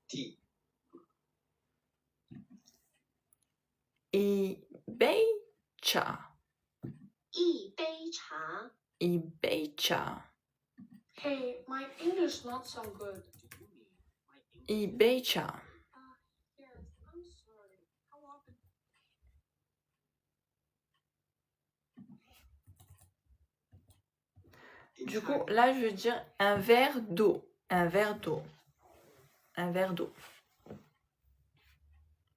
tea. I bei cha. 一杯茶。 I bei cha. Hey, my English not so good. I bei cha. Yes, I'm sorry. How often? In Du coup, Chinese, là, je veux dire un verre d'eau. Un verre d'eau. Un verre d'eau.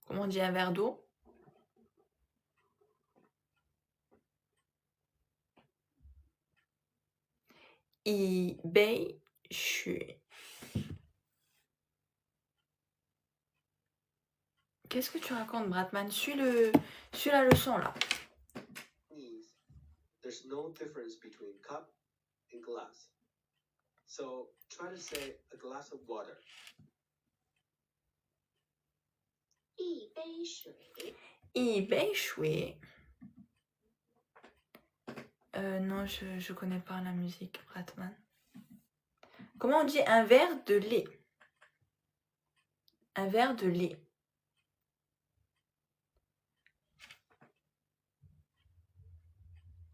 Comment on dit un verre d'eau? I bei shui. Qu'est-ce que tu racontes, Bratman? Suis la leçon, là. means there's no difference between cup and glass. So try to say a glass of water. 一杯水。 I bei shui. Non, je connais pas la musique, Bratman. Comment on dit un verre de lait? Un verre de lait.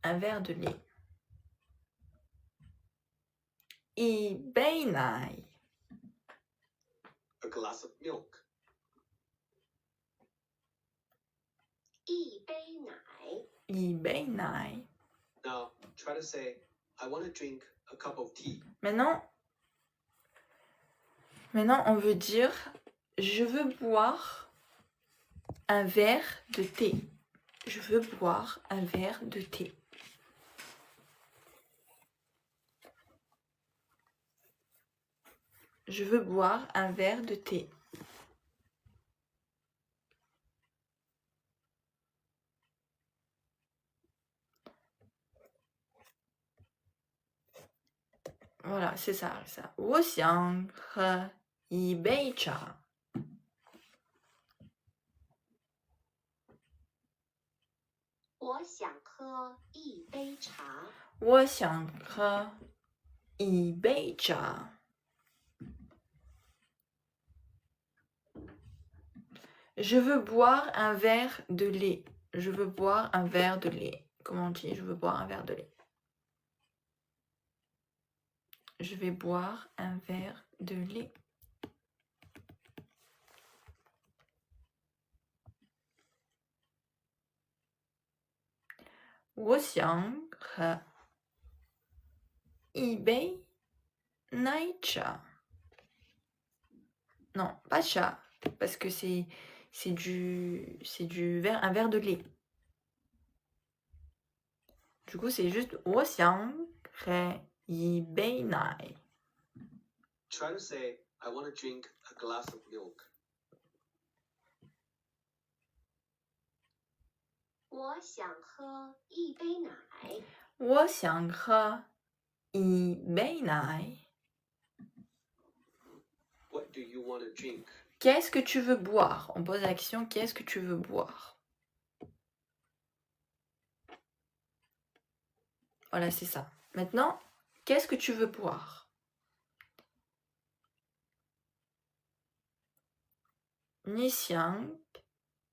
Un verre de lait. I bei nai. A glass of milk. 一杯奶。 I bei nai. Now try to say, I want to drink a cup of tea. Maintenant, on veut dire je veux boire un verre de thé. Je veux boire un verre de thé. Je veux boire un verre de thé. Voilà, c'est ça. 我想喝一杯茶。我想喝一杯茶。我想喝一杯茶。Je veux boire un verre de lait. Je veux boire un verre de lait. Comment on dit? Je veux boire un verre de lait. Je vais boire un verre de lait. Je想喝一杯奶茶. Non, pas cha, parce que c'est du verre, un verre de lait. Du coup, c'est juste 我想喝一杯奶. Try to say, I want to drink a glass of milk. 我想喝一杯奶。我想喝一杯奶. What do you want to drink? Qu'est-ce que tu veux boire? On pose la question, qu'est-ce que tu veux boire? Voilà, c'est ça. Maintenant, qu'est-ce que tu veux boire? 你想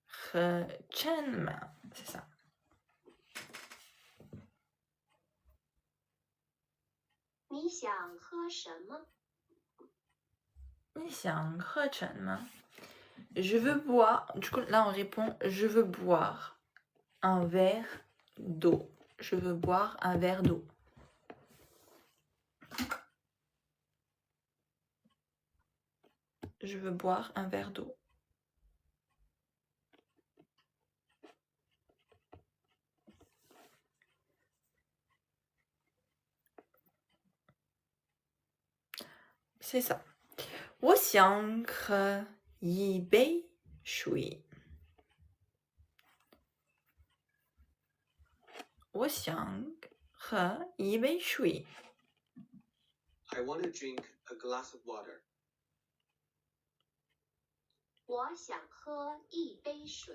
喝什么 C'est ça. 你想喝什么？你想喝什么 Je veux boire. Du coup, là, on répond je veux boire un verre d'eau. Je veux boire un verre d'eau. Je veux boire un verre d'eau. C'est ça. 我想喝一杯水。我想喝一杯水。 I want to drink a glass of water. 我想喝一杯水。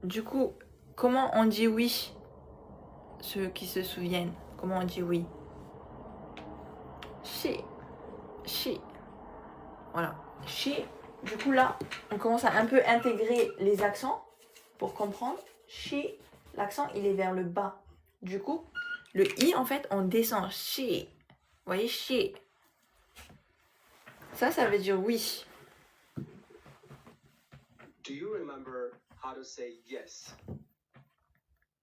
Du coup, comment on dit oui? Ceux qui se souviennent, comment on dit oui? Chez. Voilà. Chez. Du coup, là, on commence à un peu intégrer les accents pour comprendre. Chez, l'accent, il est vers le bas. Du coup, le i, en fait, on descend. Chez. Vous voyez, chez. Ça veut dire oui. Do you remember how to say yes?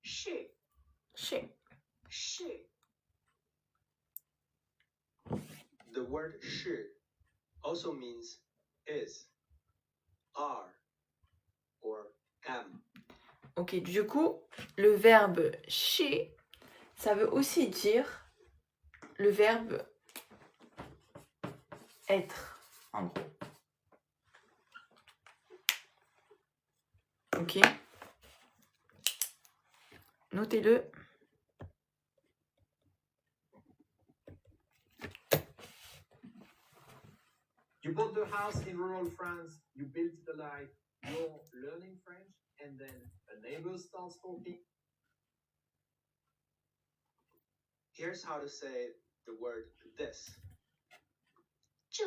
是 Chez. 是 The word 是 also means is, are, or am. Ok, du coup, le verbe chez, ça veut aussi dire le verbe être, en gros. Ok. Notez-le. You bought the house in rural France, you built the life, you're learning French, and then a neighbor starts talking. Here's how to say the word this. 这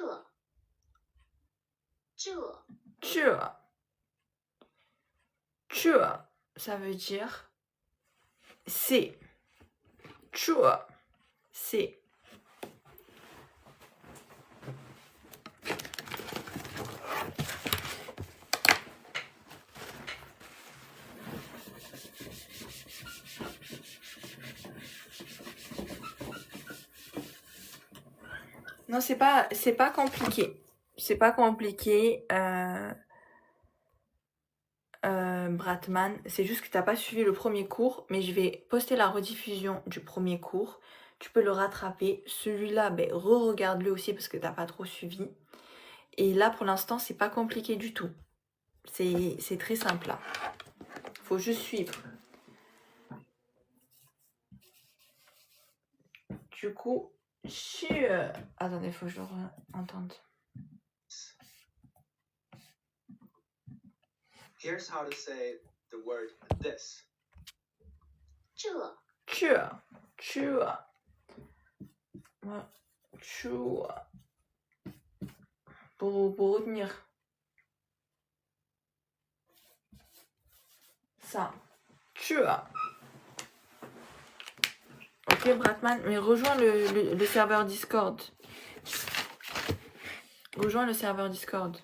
Ça veut dire c'est. C'est. Non, c'est pas compliqué. C'est pas compliqué, Bratman. C'est juste que t'as pas suivi le premier cours, mais je vais poster la rediffusion du premier cours. Tu peux le rattraper. Celui-là, re-regarde-le aussi parce que t'as pas trop suivi. Et là, pour l'instant, c'est pas compliqué du tout. C'est très simple là. Faut juste suivre. Du coup, attendez, faut que je le entende. Here's how to say the word this. 这 Pour retenir. Ça. Ok, Bratman, mais rejoins le serveur Discord. Rejoins le serveur Discord.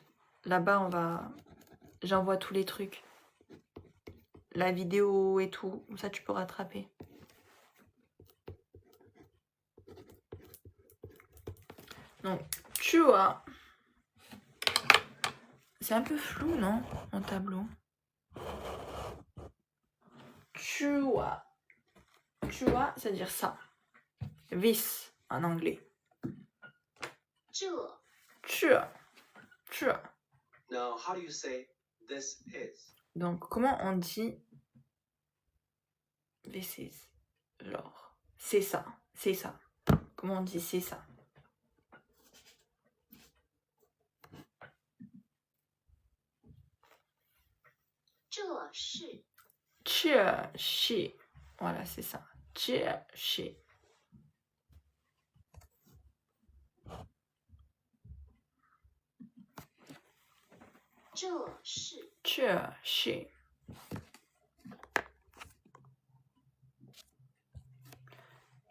Là-bas, j'envoie tous les trucs. La vidéo et tout. Comme ça, tu peux rattraper. Donc, tu vois. C'est un peu flou, non? Mon tableau. Tu vois. Tu vois, c'est-à-dire ça. This en anglais. 这 Tu. Now, how do you say this is? Donc, comment on dit this is? Genre, c'est ça. Comment on dit c'est ça? 这是 Shi. Voilà, c'est ça. Shi. 这是这是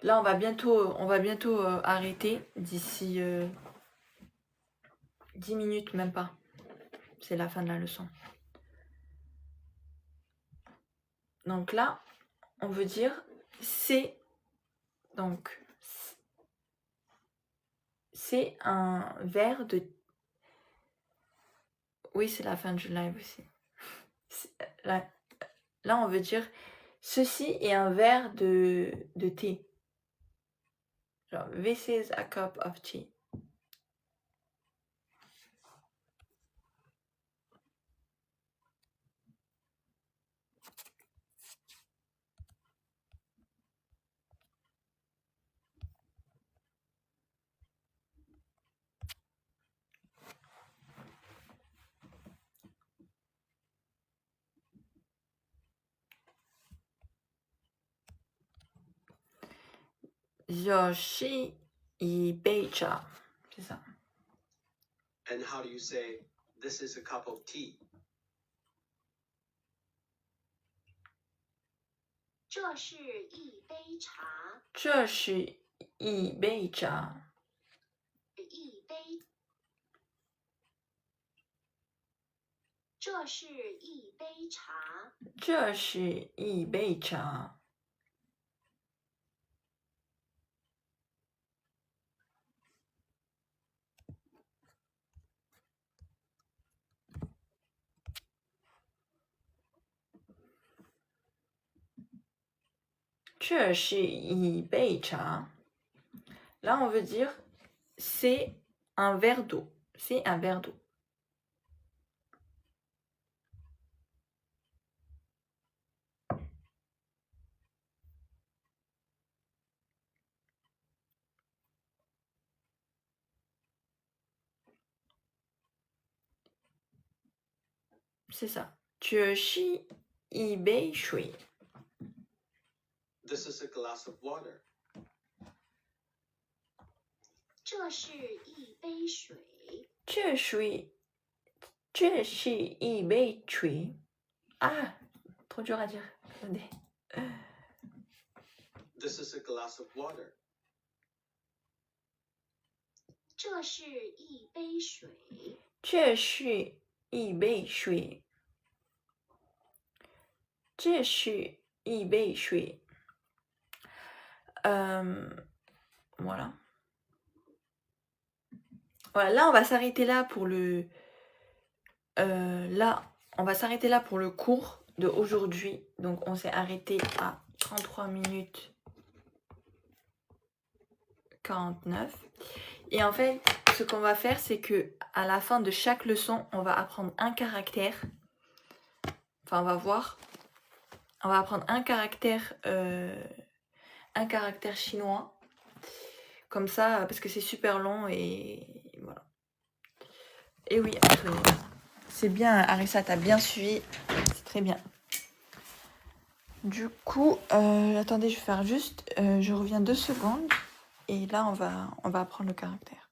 Là, on va bientôt arrêter d'ici 10 minutes, même pas. C'est la fin de la leçon. Donc là, on veut dire c'est. Donc, c'est un verre de. Oui, c'est la fin du live aussi. Là, on veut dire ceci est un verre de thé. Genre, this is a cup of tea. Yoshi Ibecha. C'est ça. And how do you say, this is a cup of tea? 这是一杯茶，这是一杯茶。一杯。这是一杯茶，这是一杯茶。这是一杯茶。Là, on veut dire c'est un verre d'eau. C'est un verre d'eau. C'est ça. 这是一杯水。 This is a glass of water. 这是一杯水，这是一杯水。Ah, trop dur à dire. Attendez. This is a glass of water. 这是一杯水，这是一杯水。这是一杯水。Voilà. Voilà, là on va s'arrêter là pour le. Là, on va s'arrêter là pour le cours de aujourd'hui. Donc on s'est arrêté à 33 minutes 49. Et en fait, ce qu'on va faire, c'est que à la fin de chaque leçon, on va apprendre un caractère. Enfin, on va voir. On va apprendre un caractère chinois. Comme ça, parce que c'est super long et voilà. Et oui, Anthony. C'est bien, Arissa, t'as bien suivi. C'est très bien. Du coup, attendez, je vais faire juste... je reviens 2 secondes. Et là, on va apprendre le caractère.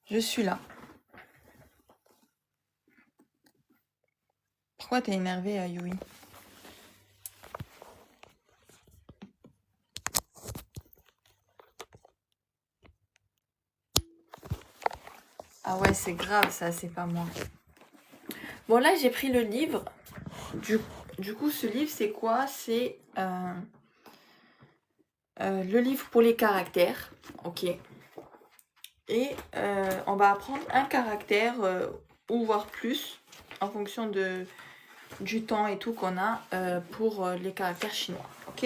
Je suis là. Pourquoi t'es énervée, Yui? Ah ouais, c'est grave ça, c'est pas moi. Bon, là, j'ai pris le livre. Du coup, ce livre, c'est quoi? C'est le livre pour les caractères. Ok. Et on va apprendre un caractère ou voire plus en fonction du temps et tout qu'on a pour les caractères chinois. Ok.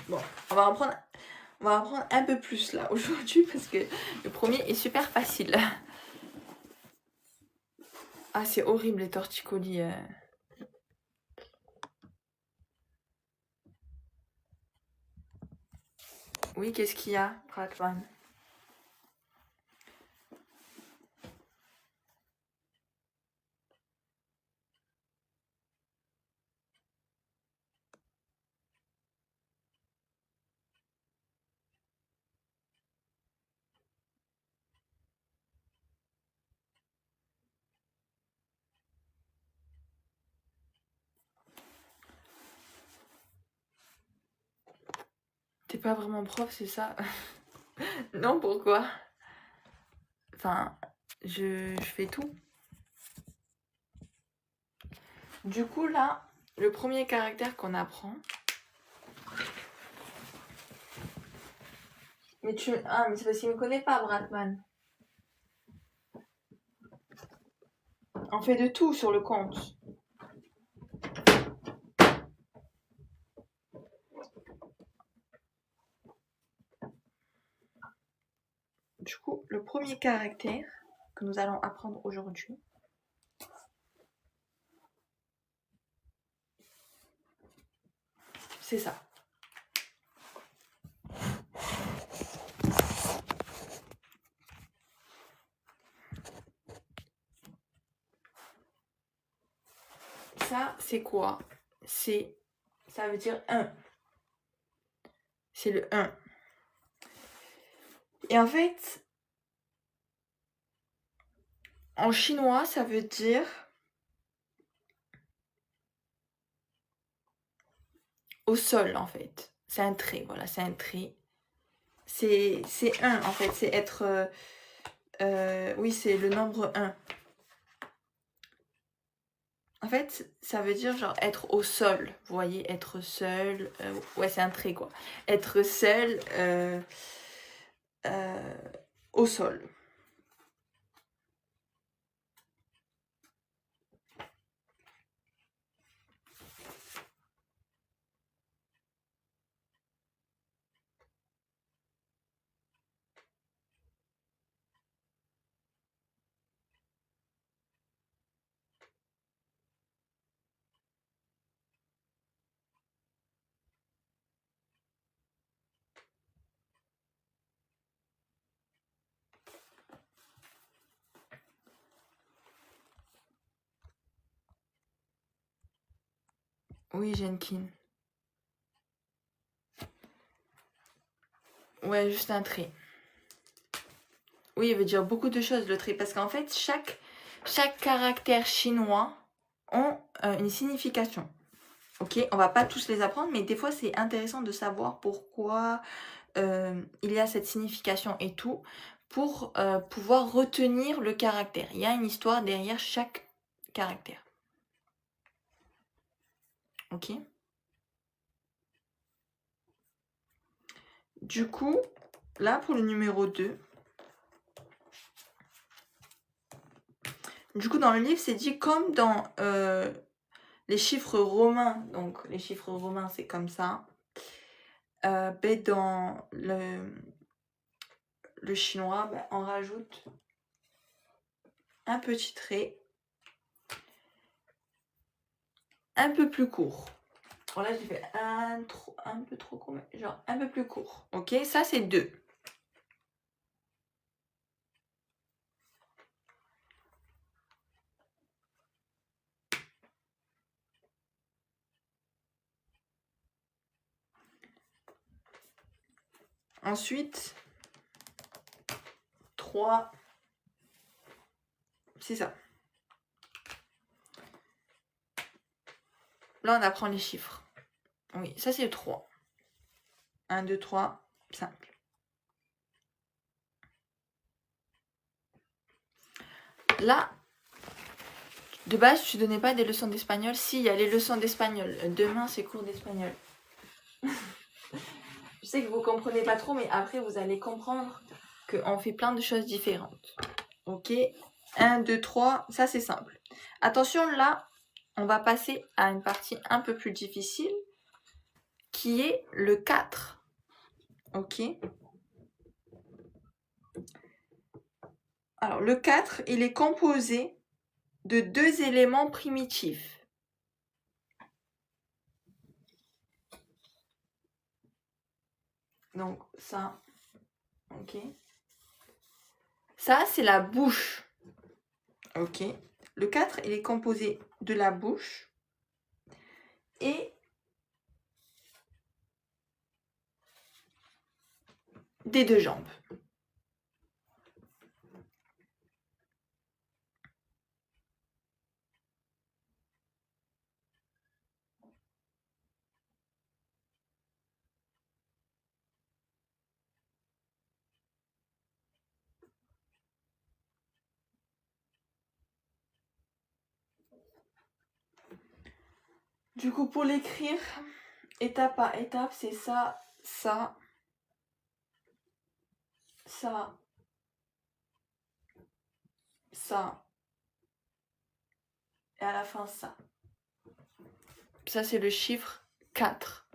Bon, on va apprendre un peu plus là aujourd'hui parce que le premier est super facile. Ah, c'est horrible les torticolis. Oui, qu'est-ce qu'il y a, Bratman? T'es pas vraiment prof, c'est ça? Non, pourquoi? Enfin, je fais tout. Du coup, là, le premier caractère qu'on apprend. Mais mais c'est parce qu'il me connaît pas, Bratman. On fait de tout sur le compte. Du coup, le premier caractère que nous allons apprendre aujourd'hui, c'est ça. Ça, c'est quoi? Ça veut dire 1. C'est le 1. Et en fait, en chinois, ça veut dire au sol, en fait. C'est un trait, voilà, c'est un trait. C'est 1, en fait, c'est être... oui, c'est le nombre 1. En fait, ça veut dire genre être au sol. Vous voyez, être seul. Ouais, c'est un trait, quoi. Être seul au sol. Oui, Jenkin. Ouais, juste un trait. Oui, il veut dire beaucoup de choses, le trait. Parce qu'en fait, chaque caractère chinois ont une signification. Ok, on va pas tous les apprendre, mais des fois, c'est intéressant de savoir pourquoi il y a cette signification et tout, pour pouvoir retenir le caractère. Il y a une histoire derrière chaque caractère. Ok. Du coup, là, pour le numéro 2, du coup, dans le livre, c'est dit comme dans les chiffres romains. Donc, les chiffres romains, c'est comme ça. Ben, dans le chinois, ben, on rajoute un petit trait un peu plus court. Bon, là, j'ai fait un peu trop court, mais genre un peu plus court. Ok, ça, c'est 2. Ensuite, 3, c'est ça. Là, on apprend les chiffres. Oui, ça c'est le 3. 1, 2, 3, simple. Là, de base, tu ne donnais pas des leçons d'espagnol. Si, il y a les leçons d'espagnol. Demain, c'est cours d'espagnol. Je sais que vous ne comprenez pas trop, mais après, vous allez comprendre qu'on fait plein de choses différentes. Ok, 1, 2, 3, ça c'est simple. Attention, là, on va passer à une partie un peu plus difficile, qui est le 4. Ok. Alors, le 4, il est composé de 2 éléments primitifs. Donc, ça, ok. Ça, c'est la bouche. Ok. Le 4, il est composé de la bouche et des 2 jambes. Du coup, pour l'écrire, étape par étape, c'est ça, ça, ça, ça, et à la fin, ça. Ça, c'est le chiffre 4.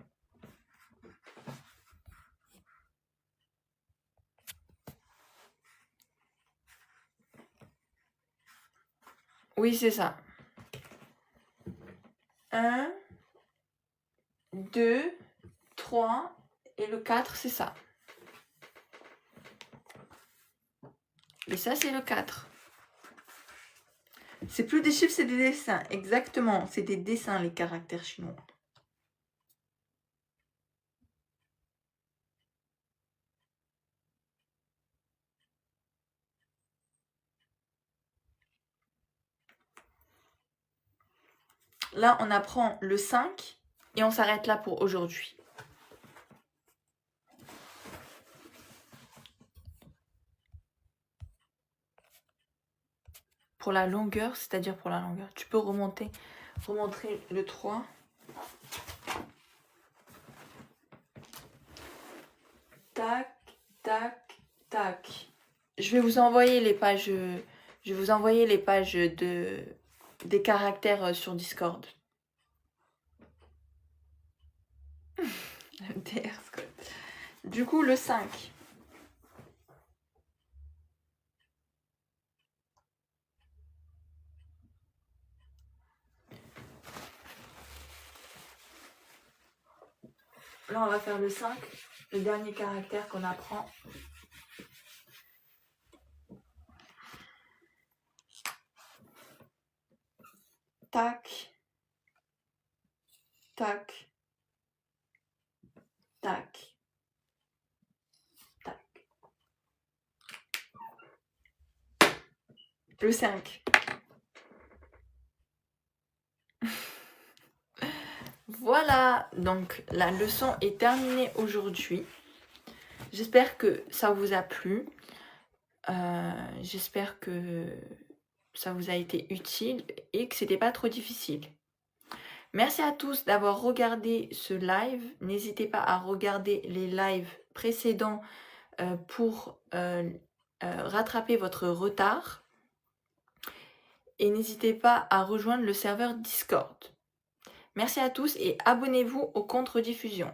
Oui, c'est ça. 1, 2, 3, et le 4, c'est ça. Et ça, c'est le 4. C'est plus des chiffres, c'est des dessins. Exactement, c'est des dessins, les caractères chinois. Là, on apprend le 5 et on s'arrête là pour aujourd'hui. Pour la longueur, c'est-à-dire pour la longueur, tu peux remontrer le 3. Tac, tac, tac. Je vais vous envoyer les pages, des caractères sur Discord. Du coup, le 5. Là, on va faire le 5, le dernier caractère qu'on apprend. Tac, tac, tac, tac. Le 5. Voilà, donc la leçon est terminée aujourd'hui. J'espère que ça vous a plu. J'espère que ça vous a été utile et que c'était pas trop difficile. Merci à tous d'avoir regardé ce live. N'hésitez pas à regarder les lives précédents pour rattraper votre retard. Et n'hésitez pas à rejoindre le serveur Discord. Merci à tous et abonnez-vous aux contre-diffusions.